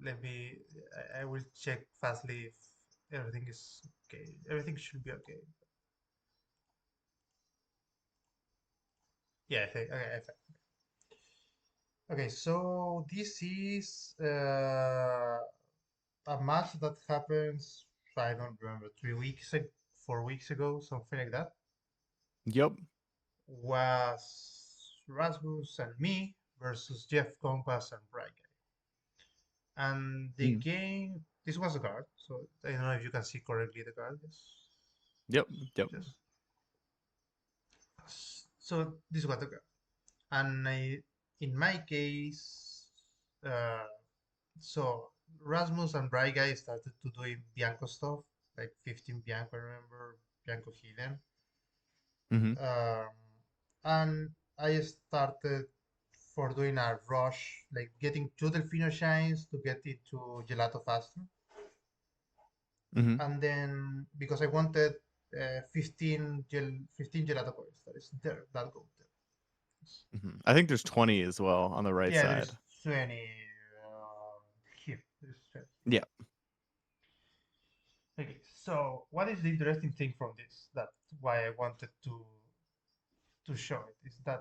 let me. I will check fastly if everything is okay. Everything should be okay. Yeah. Okay. Okay. Okay. So this is a match that happens. I don't remember 3 weeks, 4 weeks ago, something like that. Yep. Was Rasmus and me versus Jeff Compass and Brian. And the Mm, game. This was a guard, so I don't know if you can see correctly the guard. Yes. yep. Yep. Just so this was the guard. And in my case, uh, so Rasmus and Braigai started to doing Bianco stuff, like 15 Bianco, I remember, Bianco Hidden. hmm Um, and I started for doing a rush, like getting two Delfino Shines to get it to Gelato faster. hmm And then because I wanted 15 Gelato coins, that is there, that go there. I think there's 20 as well on the right Yeah, side. there's 20. This strategy. Yeah. Okay, so what is the interesting thing from this? That why I wanted to show it is that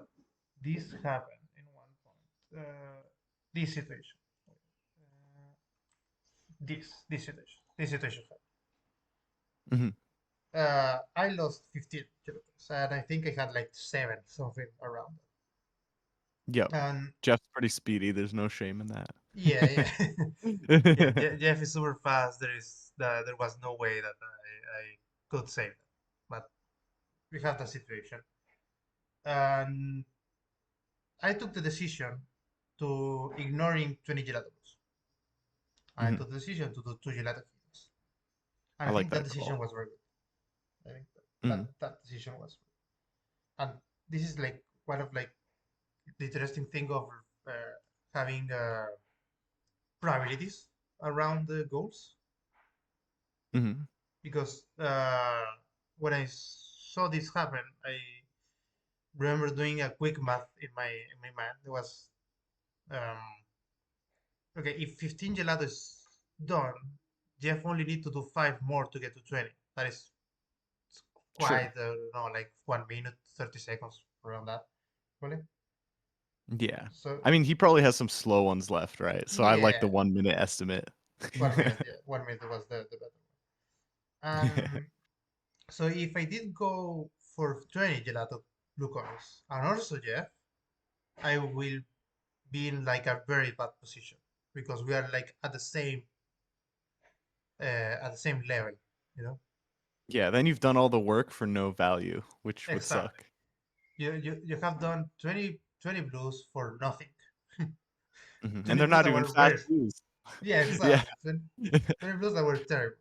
this happened in one point. This situation. Uh, this situation happened. Hmm. I lost 15 kilometers, and I think I had like seven something around Yep. that. And Jeff's pretty speedy. There's no shame in yeah, that. yeah, yeah. Jeff is super fast. There was no way that I could save that, but we have the situation, and I took the decision to ignoring 20 gelatos. I Hmm. took the decision to do two gelato heals, and I I like think that that decision call. was very good. I think Hmm. that decision was, and this is like one of like the interesting thing of uh, having probabilities around the goals Hmm. because when I saw this happen, I remember doing a quick math in my mind. It was um, okay. If 15 gelato is done, Jeff only need to do five more to get to 20. That is True. quite no, like 1 minute 30 seconds around that. Really? Yeah. So I mean, he probably has some slow ones left, right? So I like yeah, the 1 minute estimate. 1 minute. Yeah, 1 minute was the better one. So if I did go for 20 gelato glucose and also Jeff, I will be in like a very bad position because we are like at the same level, you know? Yeah, then you've done all the work for no value, which would Exactly. suck. You have done 20 blues for nothing. And 20 they're blues not that even were fast very, moves. yeah, Yeah, exactly. 20 blues that were terrible.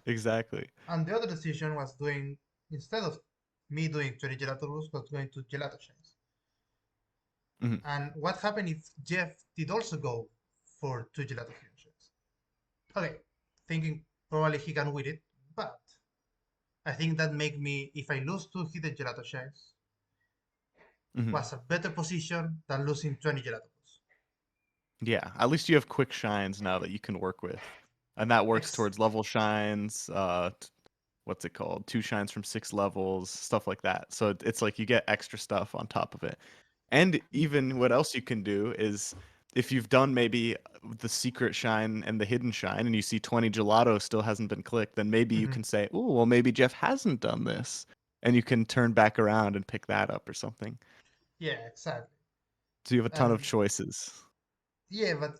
exactly. And the other decision was doing, instead of me doing 20 gelato blues, was going to gelato chains. Mhm. And what happened if Jeff did also go for two gelato chains? Okay, thinking probably he can win it, but I think that make me, if I lose two hidden gelato chains, Mhm. was a better position than losing 20 gelatos. Yeah, at least you have quick shines now that you can work with. And that works Ex- towards level shines, what's it called? Two shines from 6 levels, stuff like that. So it's like you get extra stuff on top of it. And even what else you can do is if you've done maybe the secret shine and the hidden shine and you see 20 gelato still hasn't been clicked, then maybe you Mhm. can say, "Oh, well maybe Jeff hasn't done this." And you can turn back around and pick that up or something. Yeah, exactly. So you have a ton of And choices. yeah, but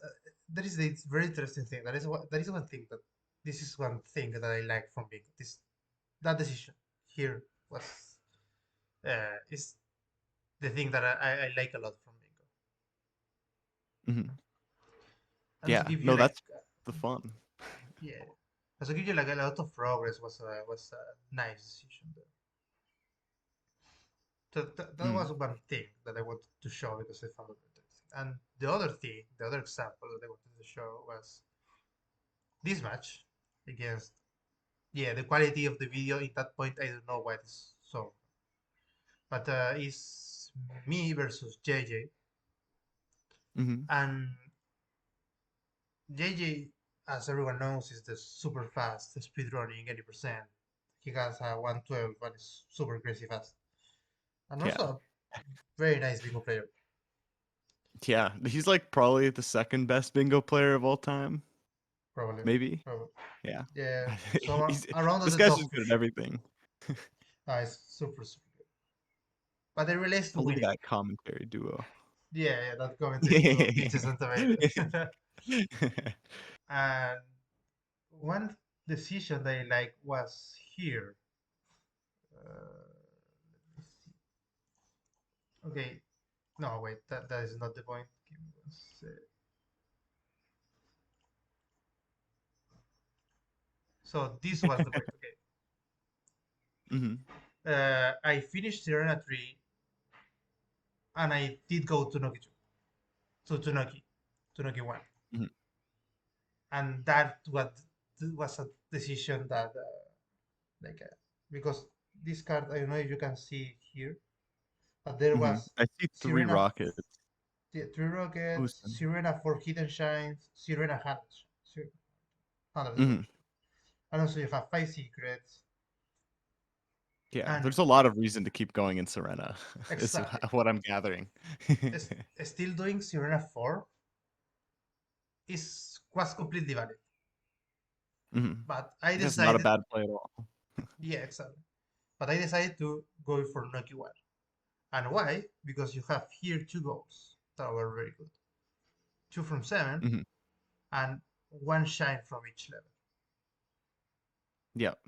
that is the very interesting thing. That is one thing that this is one thing that I like from Bingo. This that decision here was is the thing that I like a lot from Bingo. Mhm. And to Yeah, give you no, like that's the fun. yeah, and to give you like a lot of progress was a nice decision there. So that Mm. was one thing that I wanted to show because I found it interesting. And the other thing, the other example that I wanted to show was this match against yeah, the quality of the video at that point I don't know why it's so, but it's me versus JJ, Mhm. and JJ, as everyone knows, is the super fast speedrunning 80%. He has a 112 and is super crazy fast, and Yeah. also a very nice bingo player, Yeah, he's like probably the second best bingo player of all time, probably. maybe. Probably. Yeah. Yeah, so He's around this the guy's top just for good at sure. everything. Nice, super good. But it relates to I love winning. that commentary duo. Yeah, yeah, that commentary to Yeah. peaches and tomatoes. And one decision that I like was here. Let me see. Okay, no, wait, that is not the point. Give me one sec. So this was the point. Okay, Mhm. I finished Sirena 3 and I did go to Noki 2, to Noki 1. Mhm. And that was a decision that, like, because this card, I don't know if you can see here, but there Mhm. was I see 3 Sirena rockets. Yeah, 3 rockets, Boosting. Sirena 4 hidden shines, Sirena 100 Hmm. gold. And also you have 5 secrets. Yeah, And there's a lot of reason to keep going in Serena, is exactly, what I'm gathering. es- still doing Sirena 4 was completely valid. Hmm. But I That's not a decided, bad play at all. yeah, exactly. But I decided to go for Noki 1. And why? Because you have here 2 goals that were very good. 2 from 7 Hmm. and 1 shine from each level. Yep,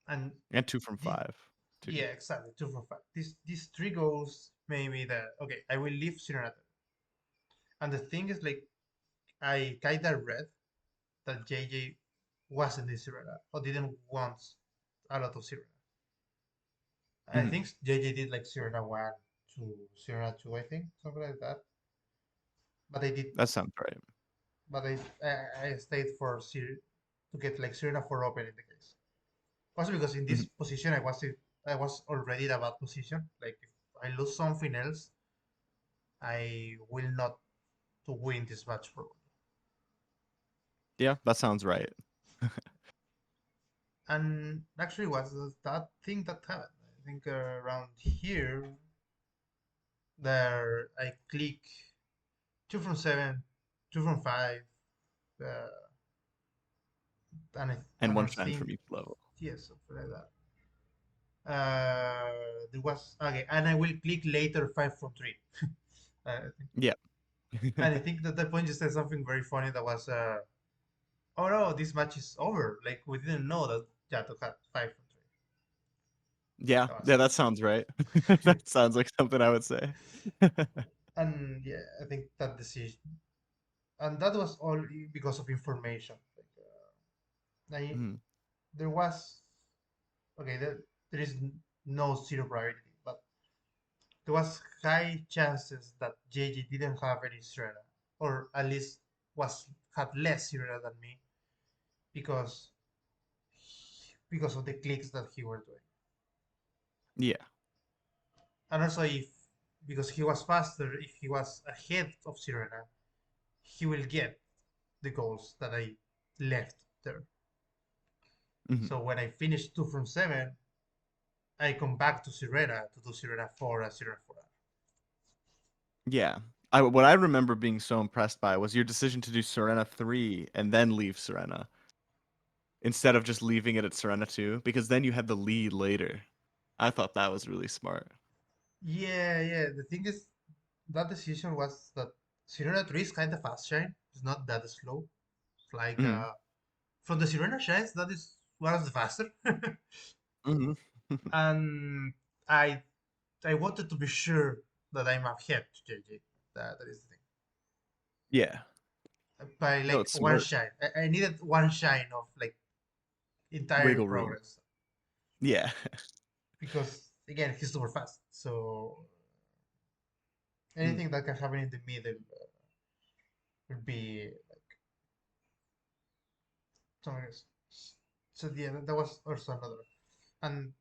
And and two from the, five, too. yeah, exactly, 2 from 5. These 3 goals made me that, okay, I will leave Serenata. And the thing is, like, I kind of read that JJ wasn't in Sirena or didn't want a lot of Sirena. I Hmm. think JJ did like Sirena 1 to Sirena 2, I think, something like that. But I did, That sounds right. but I stayed for to get like Sirena 4 open in the case. Also because in Hmm. this position I was already in a bad position. Like if I lose something else, I will not to win this match probably. Yeah, that sounds right. And actually was that thing that happened. I think around here there I click 2 from 7, 2 from 5, uh, And and one I shine think from each level. yes, something like that. There was okay, and I will click later 5 from 3. I think, Yeah. and I think that that point you said something very funny that was, oh no, this match is over. Like we didn't know that Jato had 5 from 3. Yeah, That yeah, was, that sounds right. That sounds like something I would say. and yeah, I think that decision, and that was all because of information. Like, Mhm. there was okay, there is no zero probability, but there was high chances that JJ didn't have any Serena, or at least was had less Serena than me because because of the clicks that he were doing, Yeah. and also if because he was faster, if he was ahead of Serena, he will get the goals that I left there. Mhm. So when I finish 2 from 7, I come back to Sirena to do Sirena 4 and Sirena 4. Yeah. What I remember being so impressed by was your decision to do Serena 3 and then leave Serena instead of just leaving it at Serena 2 because then you had the lead later. I thought that was really smart. Yeah, yeah. The thing is, that decision was that Sirena 3 is kind of fast shine. It's not that slow. It's like Mhm. from the Sirena shines, that is one of the faster. Mhm. And I I wanted to be sure that I'm ahead to JJ. That is the thing. Yeah. By No, like it's one smart. shine. I needed one shine of like entire Wiggle room. progress Yeah. because again he's super fast. So Mm. anything that can happen in the middle would be like something else. So yeah, that was also another. And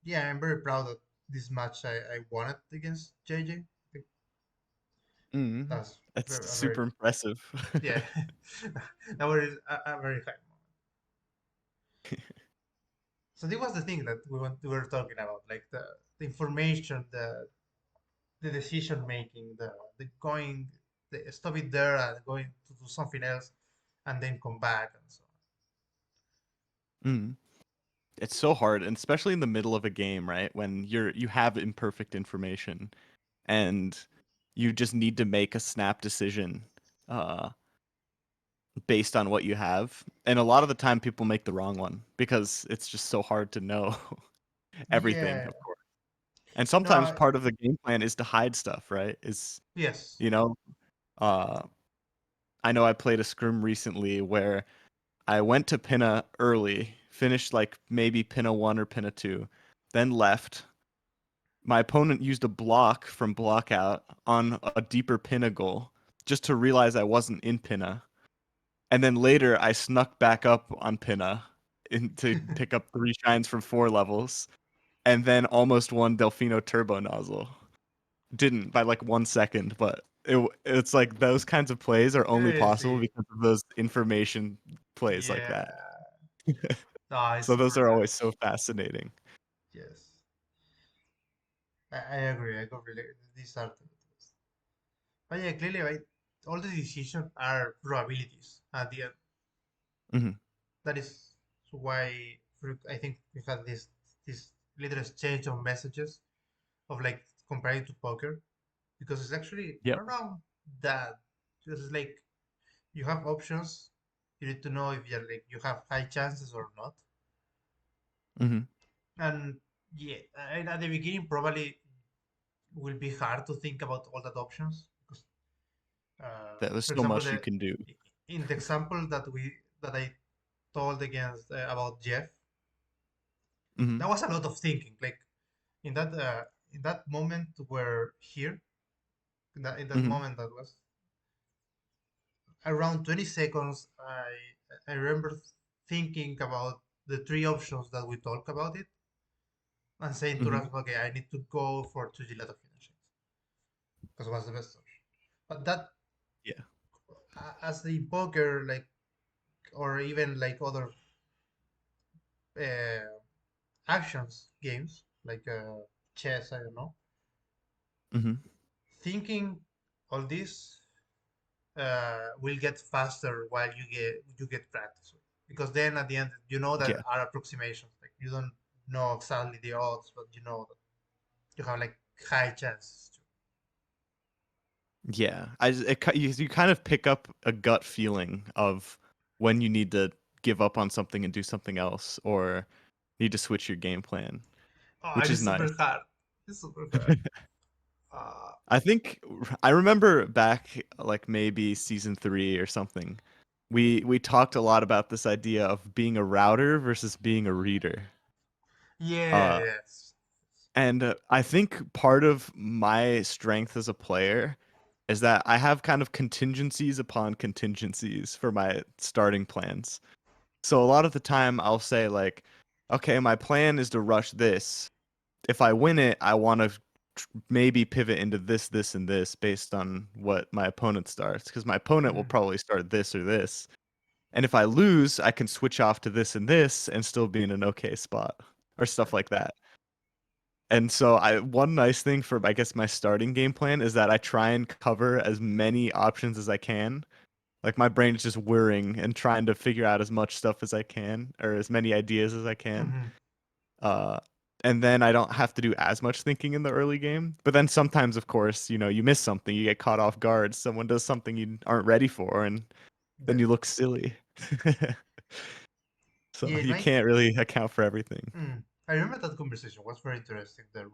yeah, I'm very proud that this match I won it against JJ. Think Mhm. that's That's a very super impressive. yeah, that was a very high moment. So this was the thing that we were talking about, like the information, the decision making, the going, the stop it there and going to do something else, and then come back and so Mhm. It's so hard, and especially in the middle of a game, right? When you have imperfect information and you just need to make a snap decision uh based on what you have. And a lot of the time people make the wrong one because it's just so hard to know on. everything, Yeah, of course. And no, sometimes part of the game plan is to hide stuff, right? Is yes, you know, uh I know I played a scrim recently where I went to Pinna early, finished like maybe Pinna 1 or Pinna 2, then left. My opponent used a block from block out on a deeper Pinna goal just to realize I wasn't in Pinna. And then later I snuck back up on Pinna to pick up 3 shines from 4 levels, and then almost won Delfino Turbo Nozzle. Didn't by like 1 second, but it's like those kinds of plays are only possible See, because of those information plays like that. yeah, no, it's So those super are always so nice. fascinating. Yes, I agree. I completely. These are the best. But yeah, clearly, right, all the decisions are probabilities at the end. Mhm. That is why I think we had this little exchange of messages of like comparing to poker because it's actually Yep. around that. It's like you have options. You need to know if you're like you have high chances or not. Mhm. And yeah, at the beginning probably will be hard to think about all that options because, There's for so example, much you can do. in the example that I told against about Jeff, Mhm. that was a lot of thinking. Like in that moment where here in that Mhm. moment that was around 20 seconds, I remember thinking about the three options that we talked about it and saying to Mhm. Rasmus, okay, I need to go for two gelato finishings because it was the best option. But that, Yeah. as the poker, like, or even like other uh, actions games, like chess, I don't know, Mhm. thinking all this will get faster while you get practice because then at the end you know that Yeah. are approximations like you don't know exactly the odds but you know that you have like high chances to. Yeah. You kind of pick up a gut feeling of when you need to give up on something and do something else or need to switch your game plan, Oh, which it is is super nice. hard. It's super hard. uh I think I remember back like maybe season 3 or something. We talked a lot about this idea of being a router versus being a reader. yeah, Uh yes. and I think part of my strength as a player is that I have kind of contingencies upon contingencies for my starting plans. So a lot of the time I'll say like, okay, my plan is to rush this. If I win it, I want to maybe pivot into this, this, and this based on what my opponent starts, because my opponent will Mhm. probably start this or this. And if I lose, I can switch off to this and this and still be in an okay spot or stuff like that. And so one nice thing for I guess my starting game plan is that I try and cover as many options as I can. Like my brain is just whirring and trying to figure out as much stuff as I can or as many ideas as I can. Mhm. Uh, and then I don't have to do as much thinking in the early game. But then sometimes, of course, you miss something, you get caught off guard. Someone does something you aren't ready for, and then you Yes. look silly. So Yeah, you can't really account for everything. I remember that conversation was very interesting, the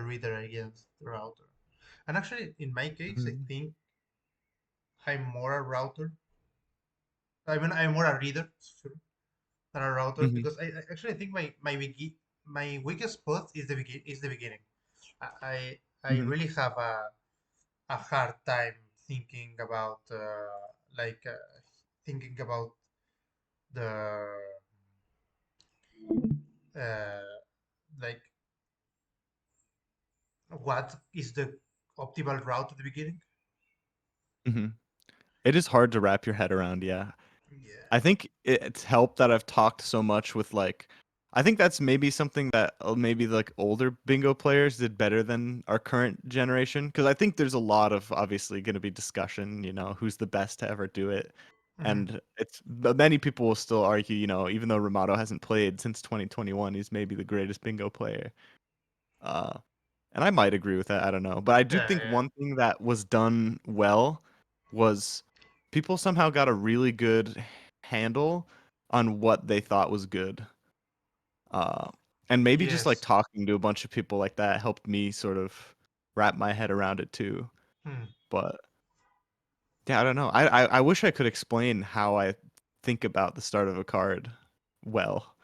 reader against the router. And actually in my case I Mhm. think I'm more a router. I mean I'm more a reader, sure, than a router Mhm. because I actually think my weakest spot is the beginning. I Mhm. really have a hard time thinking about like thinking about the uh, like what is the optimal route at the beginning. Mhm. It is hard to wrap your head around, yeah. Yeah. I think it's helped that I've talked so much with like I think that's maybe something that maybe like older bingo players did better than our current generation because I think there's a lot of obviously going to be discussion, who's the best to ever do it. Hmm. And but many people will still argue, even though Ramato hasn't played since 2021, he's maybe the greatest bingo player. Uh and I might agree with that. I don't know. But I do Yeah, think yeah. one thing that was done well was people somehow got a really good handle on what they thought was good. Uh, and maybe just like Yes. talking to a bunch of people like that helped me sort of wrap my head around it too. Hmm. But yeah, I don't know. I wish I could explain how I think about the start of a card well,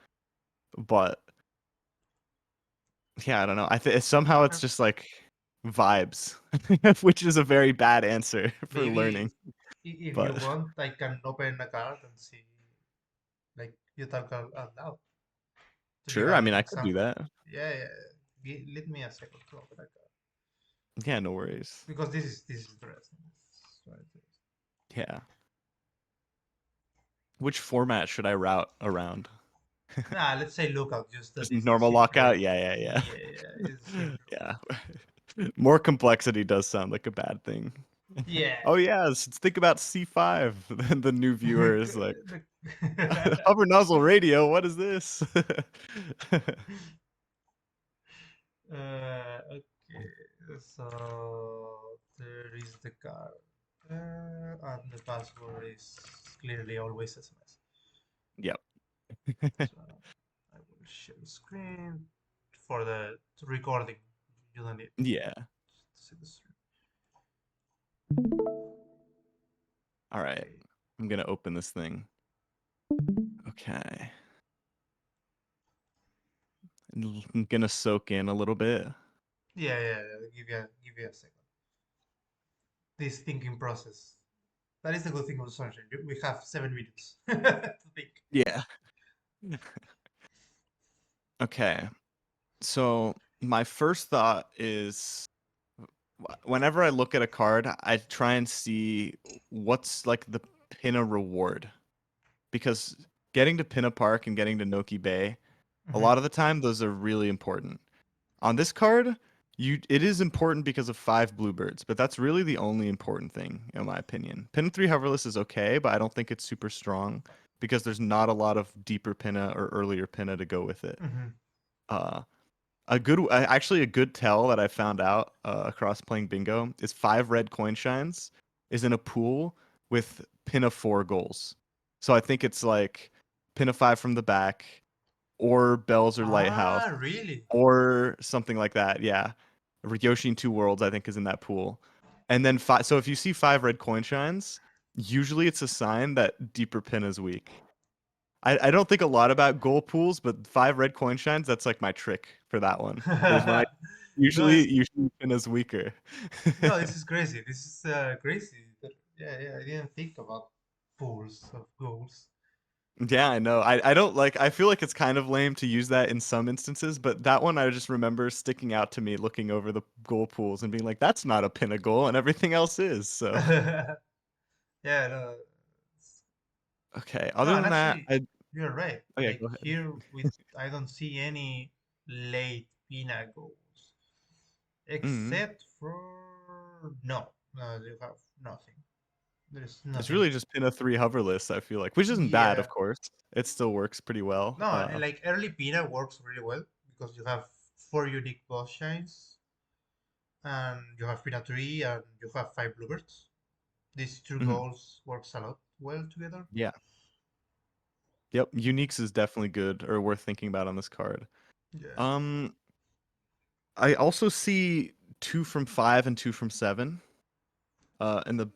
but yeah, I don't know. Somehow it's Uh, just like vibes, which is a very bad answer for Maybe learning. if you But want, I can open a card and see, like, you talk out loud to give sure, I mean, an I could do example. that. Yeah, yeah. Let me a second to open a card. Yeah, no worries. because this is interesting. This is very interesting. Yeah. Which format should I route around? Nah, let's say lookout. Just that Just is the normal simpler. lockout? Yeah, yeah, Yeah, yeah, it's the yeah. simpler way. Yeah. More complexity does sound like a bad thing. Yeah. Oh yes, think about C5. Then the new viewer is like, The- hover nozzle radio, what is this? okay, so there is the card, and the password is clearly always SMS. Yep. So I will share the screen for the recording. You don't need Yeah. to see the stream. All right. Okay. I'm gonna open this thing. Okay. I'm gonna soak in a little bit. Yeah, yeah, yeah. Give you a second. This thinking process. That is the good thing of Sunshine. We have 7 minutes to think. Yeah. Okay. So my first thought is whenever I look at a card, I try and see what's like the pinna reward. Because getting to Pinna Park and getting to Noki Bay, a Hmm. lot of the time those are really important. On this card, it is important because of 5 bluebirds, but that's really the only important thing in my opinion. Pinna 3 hoverless is okay, but I don't think it's super strong because there's not a lot of deeper pinna or earlier pinna to go with it. Hmm. Uh, actually a good tell that I found out across playing bingo is 5 red coin shines is in a pool with pin of 4 goals. So I think it's like pin of 5 from the back, or bells or lighthouse, Ah, really? or something like that. Yeah, Yoshi in Two Worlds I think is in that pool, and then five. So if you see 5 red coin shines, usually it's a sign that deeper pin is weak. I don't think a lot about goal pools, but 5 red coin shines, that's like my trick for that one. Is when I No, it's usually pin is weaker. no, this is crazy. This is crazy. Yeah, yeah. I didn't think about pools of goals. Yeah, I know. I don't like I feel like it's kind of lame to use that in some instances, but that one I just remember sticking out to me looking over the goal pools and being like, that's not a pin a goal and everything else is. So Yeah, no, okay. no, Other and than that, actually, you're right. oh yeah, Like go ahead. here, with I don't see any late Pina goals Mm. except for no, you have nothing. There's It's nothing. really just pin a 3 hoverless, I feel like, which isn't bad, Yeah, of course. It still works pretty well. no, and like early Pina works really well because you have four unique boss shines and you have Pina 3 and you have five bluebirds. These two Mhm. goals works a lot well together. Yeah. Yep. Uniques is definitely good or worth thinking about on this card. Yeah. Um, I also see 2 from 5 and 2 from 7 in the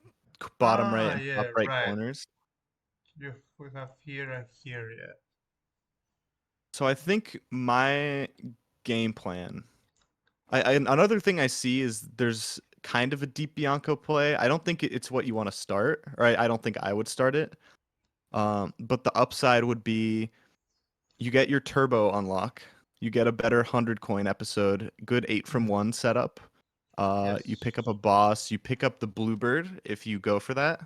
bottom right Ah, and top yeah, right right. corners. We have here and here, yeah. So I think my game plan. Another thing I see is there's kind of a deep Bianco play. I don't think it's what you want to start, or I don't think I would start it. But the upside would be you get your turbo unlock, you get a better 100 coin episode, good 8 from 1 setup. You Yes. pick up a boss, you pick up the bluebird if you go for that.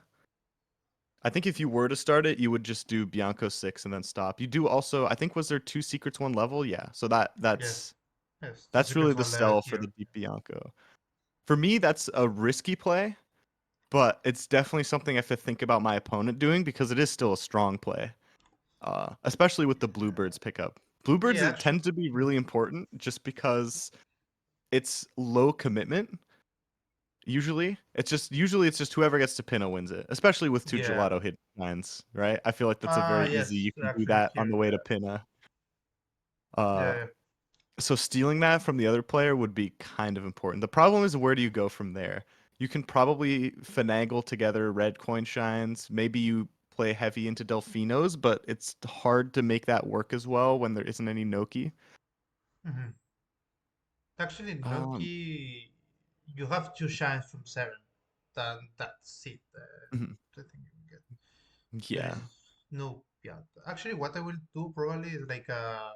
I think if you were to start it, you would just do Bianco 6 and then stop. You do also, I think was there 2 secrets 1 level? Yeah. So Yes. Yes. Two that's really secrets, the one level sell for the here. deep Bianco. For me, that's a risky play, but it's definitely something I have to think about my opponent doing because it is still a strong play. Especially with the bluebirds pickup. Bluebirds Yeah, it actually. tends to be Mhm. really important just because it's low commitment. Usually it's just whoever gets to pinna wins it, especially with 2 gelato hit lines, right? I feel like that's a very easy. You Yes, can do actually that on here, the way to yeah. pinna. Uh, Yeah, so stealing that from the other player would be kind of important. The problem is where do you go from there? You can probably finagle together red coin shines. Maybe you play heavy into Delfinos, but it's hard to make that work as well when there isn't any Noki. yeah. Actually, Um, Noki, you have two shines from seven. That's it. mhm, I think you can get. There yeah. is no Bianco. Actually, what I will do probably is like a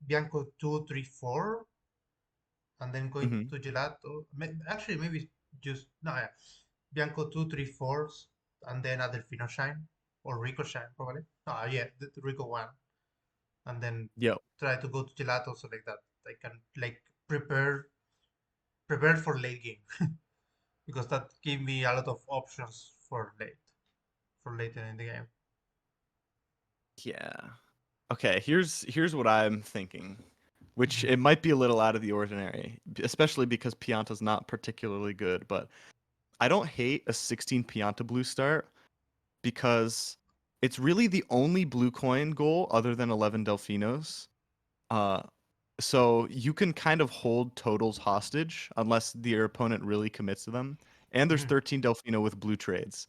Bianco 2, 3, 4. and then going Hmm. to gelato. Actually, maybe just no, yeah. Bianco two, three, fours, and then Adelfino shine or Rico shine probably. No, yeah, the Rico one, and then Yep. try to go to gelato so like that. I can like prepare for late game because that gave me a lot of options for later in the game. Yeah. Okay, here's what I'm thinking, which Hmm. it might be a little out of the ordinary, especially because Pianta's not particularly good, but I don't hate a 16 Pianta blue start because it's really the only blue coin goal other than 11 Delfinos. Uh, so you can kind of hold totals hostage unless your opponent really commits to them. And there's Hmm. 13 Delfino with blue trades.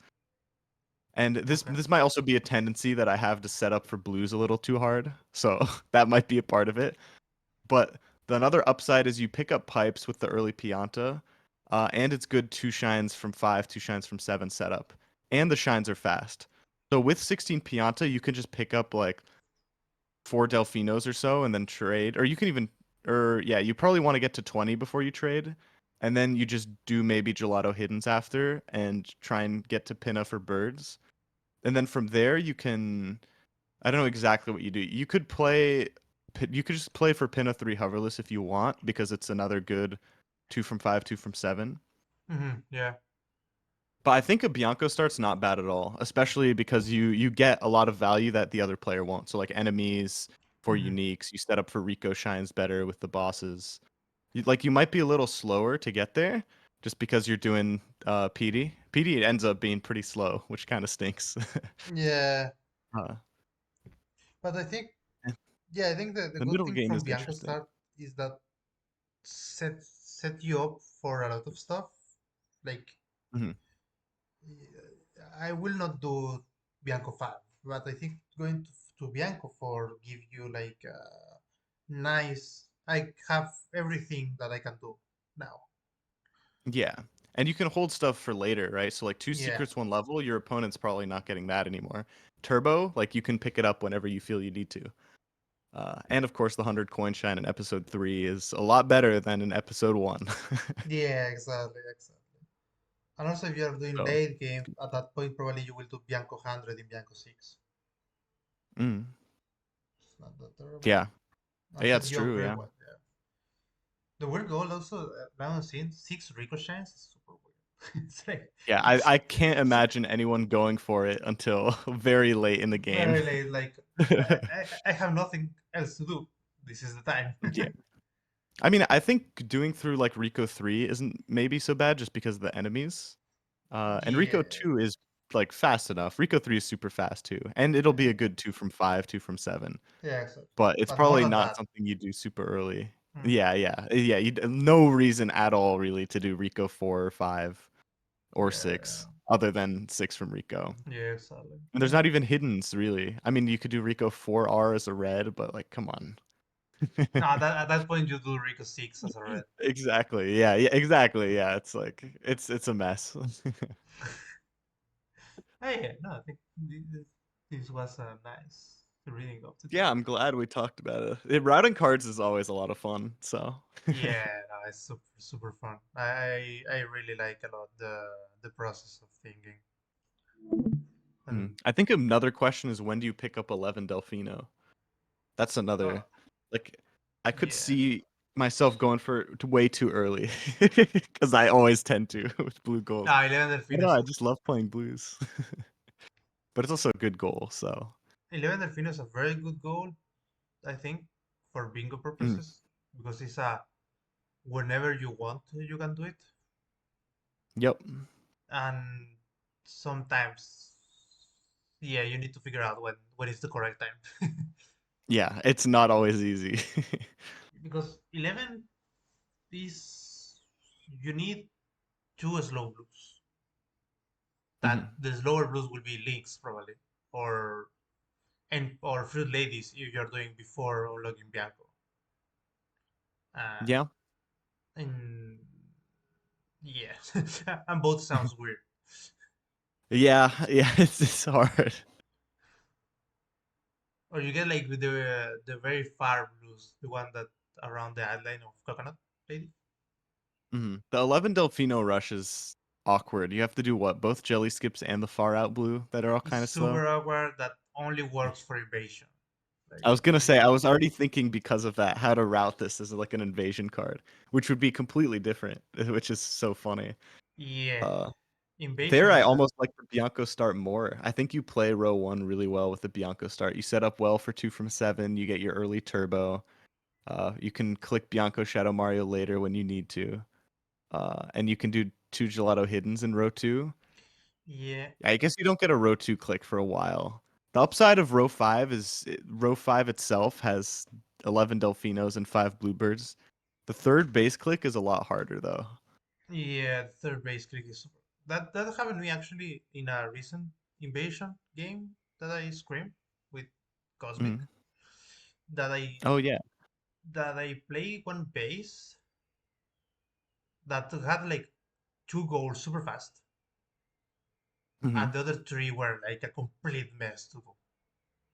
And this Okay. this might also be a tendency that I have to set up for blues a little too hard. So that might be a part of it. But the another upside is you pick up pipes with the early Pianta, and it's good two shines from five, two shines from seven setup. And the shines are fast. So with 16 Pianta, you can just pick up like four Delfinos or so and then trade. Or you can even, or yeah, you probably want to get to 20 before you trade. And then you just do maybe Gelato Hiddens after and try and get to Pinna for birds. And then from there, you can, I don't know exactly what you do. You could play, you could just play for Pinna 3 hoverless if you want because it's another good two from five, two from seven. Hmm. Yeah. But I think a Bianco start's not bad at all, especially because you get a lot of value that the other player won't. So like enemies for Hmm. uniques, you set up for Rico shines better with the bosses. You might be a little slower to get there just because you're doing PD. PD ends up being pretty slow, which kind of stinks. Yeah. uh, But I think and yeah, I think the the good middle thing game from is Bianco interesting. start is that set you up for a lot of stuff. Like Hmm. I will not do Bianco 5, but I think going to Bianco 4 give you like nice. I have everything that I can do now. Yeah. And you can hold stuff for later, right? So like two Yeah, secrets, one level, your opponent's probably not getting that anymore. Turbo, like you can pick it up whenever you feel you need to. And of course, the 100 coin shine in episode 3 is a lot better than in episode 1. yeah, exactly, exactly. And also, if you are doing So, late game, at that point probably you will do Bianco 100 in Bianco 6. mm, It's not that terrible. yeah. And Yeah, set it's you up true. very Yeah. well. Yeah. The weird goal also now I'm seeing 6 ricochets is super weird. It's like Yeah, it's I can't imagine anyone going for it until very late in the game. very late. Like I have nothing else to do. This is the time. Yeah. I mean, I think doing through like Rico 3 isn't maybe so bad just because of the enemies. And Rico Yeah, 2 is like fast enough. Rico 3 is super fast too. And it'll be a yeah, good two from five, two from seven. yeah, exactly. But it's But more probably than not that, something you do super early. hmm, Yeah, yeah. Yeah, no reason at all really to do Rico 4 or 5 or yeah, 6 other than 6 from Rico. yeah, exactly. And there's Yeah. not even hiddens really. I mean, you could do Rico 4R as a red, but like come on. No, at that point you do Rico 6 as a red. Exactly. Yeah, yeah, exactly. Yeah, it's like it's a mess. Hey, yeah, no, I think this was a nice reading of the Yeah, topic. I'm glad we talked about it. Routing cards is always a lot of fun, so. Yeah, no, it's super fun. I really like a lot the process of thinking Hmm. and I think another question is when do you pick up 11 Delfino? That's uh, another like I could yeah. see myself going for it way too early because I always tend to with blue goals. No, 11 I don't know, Delfines. I just love playing blues. But it's also a good goal, so. 11 Delfino is a very good goal, I think, for bingo Mm, purposes because it's a whenever you want you can do it, yep. and sometimes yeah you need to figure out when is the correct time Yeah, it's not always easy. because 11 is you need two slow blues. That Mhm. the slower blues will be links probably or or fruit ladies if you're doing before unlocking Bianco. Uh, Yeah. and yeah, and both sounds weird. Yeah, yeah, it's hard. Or you get like with the very far blues, the one that around the outline of coconut lady. The 11 Delfino rush is awkward. You have to do what? Both jelly skips and the far out blue that are all It's kind of slow. super awkward. That only works for invasion. I Like was gonna say I was already thinking because of that how to route this as like an invasion card, which would be completely different, which is so funny. yeah, Uh, there I invasion. almost like the Bianco start more. I think you play row one really well with the Bianco start. You set up well for 2 from 7. You get your early turbo. You can click Bianco Shadow Mario later when you need to. And you can do 2 gelato hiddens in row two. Yeah, I guess you don't get a row two click for a while. The upside of row five is row five itself has 11 Delfinos and 5 Bluebirds. The third base click is a lot harder though. yeah. Third base click is super. That happened to me actually in a recent invasion game that I screamed with Cosmic. Mhm. That I Oh yeah. that I play one base that had like two goals super fast, Hmm. and the other three were like a complete mess to do.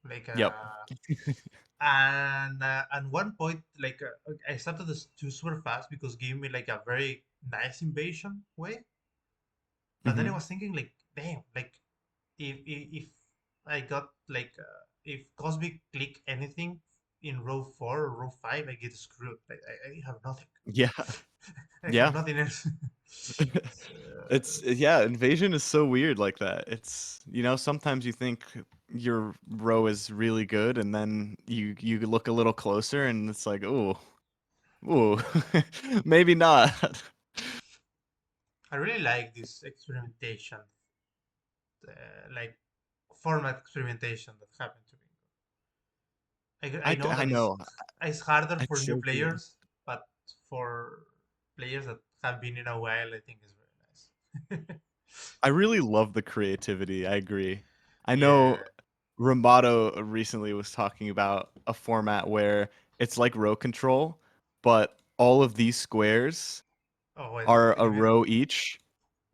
Like Yep. and one point like I started this too super fast because gave me like a very nice invasion way. But then I Hmm. was thinking like, damn, like if I got like if Cosmic click anything in row four or row five, I get screwed. Like I have nothing. Yeah. I have Yeah. nothing else. So, It's yeah, invasion is so weird like that. It's sometimes you think your row is really good and then you look a little closer and it's like, "Ooh, ooh, maybe not." I really like this experimentation, like format experimentation that happened to me. I know I that know. it's harder for It's new so good. players, but for players that have been in a while, I think it's very nice. I really love the creativity. I agree. I Yeah. know Ramato recently was talking about a format where it's like row control, but all of these squares Oh wait, are a row each.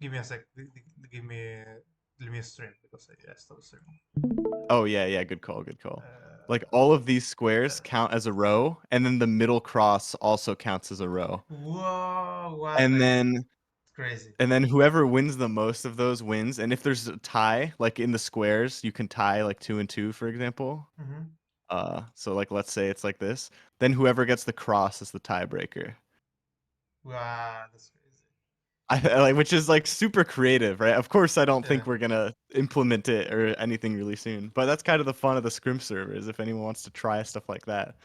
give me a sec. Give me let me stream because I stopped streaming. Oh yeah, yeah, good call, good call. Like all of these Uh, squares count as a row, and then the middle cross also counts as a row. whoa! What And a then crazy! and then whoever wins the most of those wins. And if there's a tie, like in the squares, you can tie like 2 and 2, for example. Hmm. So like let's say it's like this, then whoever gets the cross is the tiebreaker. Wow, that's crazy. Like which is like super creative, right? Of course, I don't Yeah. think we're gonna implement it or anything really soon, but that's kind of the fun of the scrim servers. If anyone wants to try stuff like that,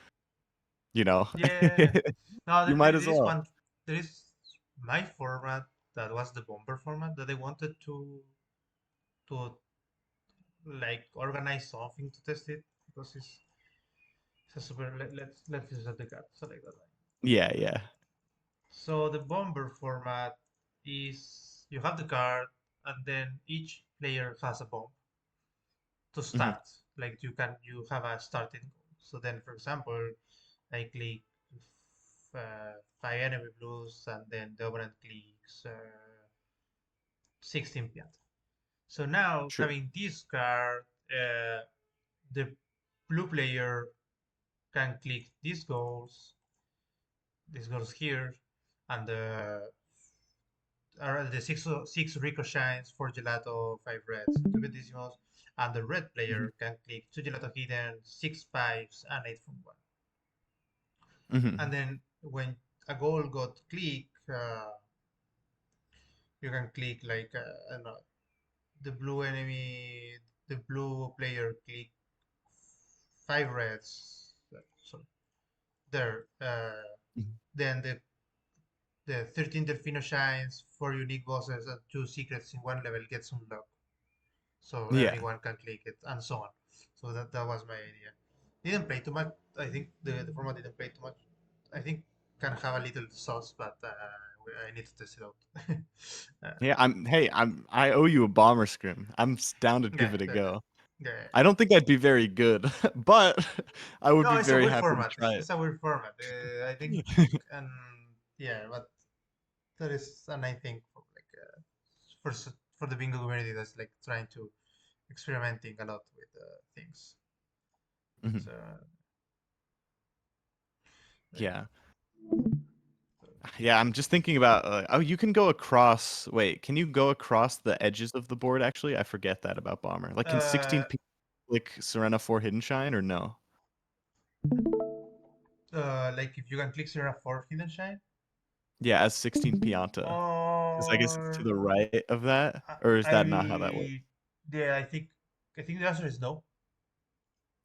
you know, Yeah. No, you might as there is well. one. There is my format that was the bomber format that I wanted to like organize something to test it because it's a super. Let's reset the card. So like that. Yeah, yeah. So the bomber format is you have the card and then each player has a bomb to Hmm. start. Like you have a starting goal. So then, for example, I click five enemy blues, and then the opponent clicks 16 pianta. So now Sure. having this card, the blue player can click these goals here, and the six ricochets, four gelato, five reds, two bellissимos, and the red Hmm. player can click two gelato hidden, six fives, and eight from one. And Hmm. then when a goal got clicked, you can click like I don't know, the blue enemy, the blue player click five reds. So there, then the 13 Delfino shines, four unique bosses, and two secrets in one level gets unlocked. So Yeah. anyone can click it, and so on. So that was my idea. Didn't play too much. I think the format didn't play too much. I think can have a little sauce, but I need to test it out. Yeah, I owe you a bomber scrim. Down to Yeah, give it a yeah, go. yeah. I don't think I'd be very good, but I would No, be it's a very weird happy to format. try It's a weird format. I think, it. and yeah, but there is, and I think for like for the bingo community that's like trying to experimenting a lot with things. Mhm. So, like, Yeah. Yeah, I'm just thinking about oh, you can go across. Wait, can you go across the edges of the board actually? I forget that about Bomber. Like can Uh, 16 like Serena 4 Hidden Shine or no? like if you can click Seraph for Hidden Shine, Yeah, as 16 Pianta. Because I guess it's to or the right of that, I, or is that not how that works? I yeah, I think the answer is no,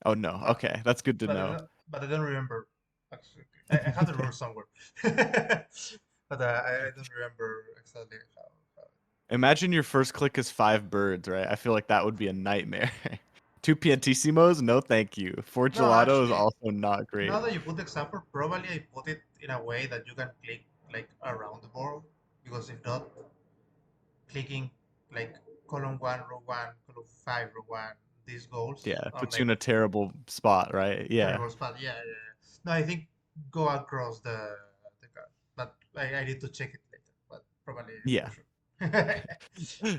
Oh no. but Okay, that's good to know. but I don't remember. Actually, I have the rules somewhere, but I don't remember exactly how. Imagine your first click is 5 birds, right? I feel like that would be a nightmare. Two piantissimos? No, thank you. Four No, gelato is actually, also not now great. that you put the example, probably I put it in a way that you can click like around the board, because if not, clicking like column one, row one, column five, row one, these goals Yeah, it are puts you like in a terrible spot, right? Yeah. terrible spot. Yeah, yeah, yeah. No, I think go across the card, but I need to check it later. But probably for Yeah. sure.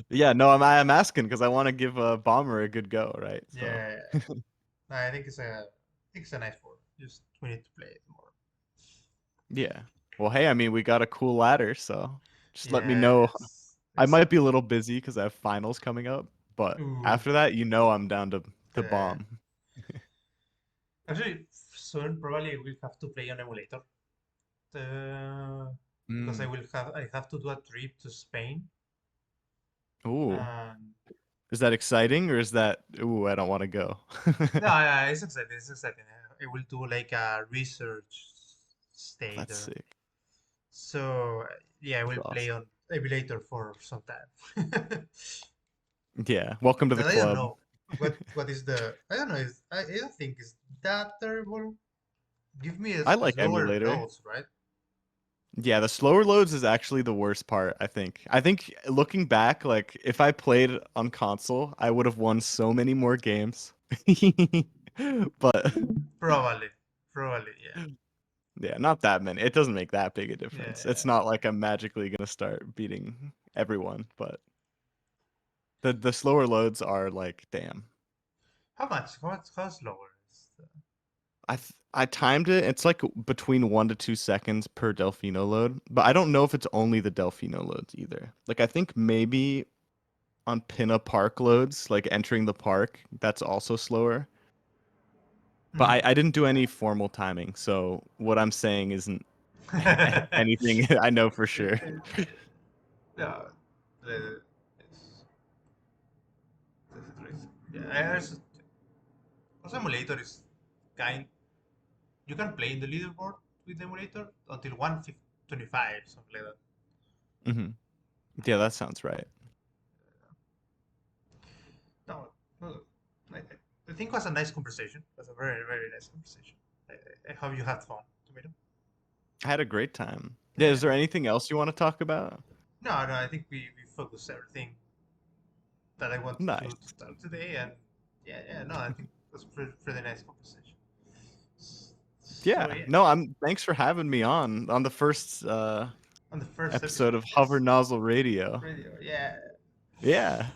Yeah, no, I'm asking because I want to give a bomber a good go, right? So, Yeah, no, I think it's a nice board. Just we need to play it more. yeah. Well, hey, I mean, we got a cool ladder, so just let me Yeah, know. I it's might be a little busy because I have finals coming up, but ooh, after that, I'm down to uh, bomb. actually soon probably we'll have to play on emulator. Uh, because Mm. I have to do a trip to Spain. Ooh. And Is that exciting or is that ooh, I don't want to go? no, yeah, it's exciting. It's exciting. I will do like a research stay That's there. sick. So yeah, I That's will play awesome. on emulator for some time. Yeah. Welcome to the But I don't club. know what is the I don't know. I don't think it's that terrible. Give me I like slower emulator. loads, right? Yeah, the slower loads is actually the worst part, I think. I think looking back, like if I played on console, I would have won so many more games. But Probably, probably, yeah, yeah, not that many. It doesn't make that big a difference. It's yeah. not like I'm magically gonna start beating everyone, but the slower loads are like, damn. How much? How slower is I timed it. It's like between 1 to 2 seconds per Delfino load, but I don't know if it's only the Delfino loads either. Like I think maybe on Pinna Park loads, like entering the park, that's also slower. But the? I didn't do any formal timing, so what I'm saying isn't anything I know for sure. Yeah, the, it's, it's, yeah, also emulator is kind. You can play in the leaderboard with the emulator until 125, something like that. Hmm. Yeah, that sounds right. No, no, I think it was a nice conversation. It was a very, very nice conversation. I hope you had fun, Tomato. I had a great time. Yeah, is Yeah. there anything else you want to talk about? No, no, I think we focused everything that I wanted to Nice. talk today, and yeah, yeah, no, I think it was pretty nice conversation. So Yeah. yeah, No, I'm thanks for having me on the first on the first episode episode, of Hover yes, Nozzle Radio. radio, yeah, Yeah.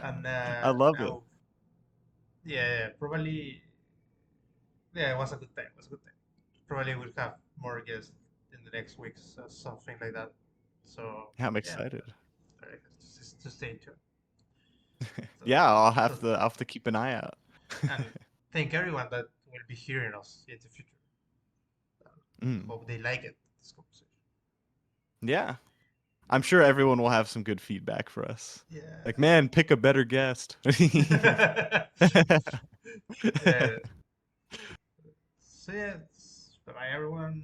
and I love it. now, yeah, yeah, probably, yeah, it was a good time. It was a good time. Probably we'll have more guests in the next weeks, something like that. So Yeah, I'm yeah, excited. just stay tuned. So, Yeah, so I'll have to keep an eye out. and thank everyone that will be hearing us in the future. Uh, Mm. Hope they like it. This conversation. Yeah. I'm sure everyone will have some good feedback for us. Like, Yeah. man, pick a better guest. Yeah. So yeah, bye bye everyone.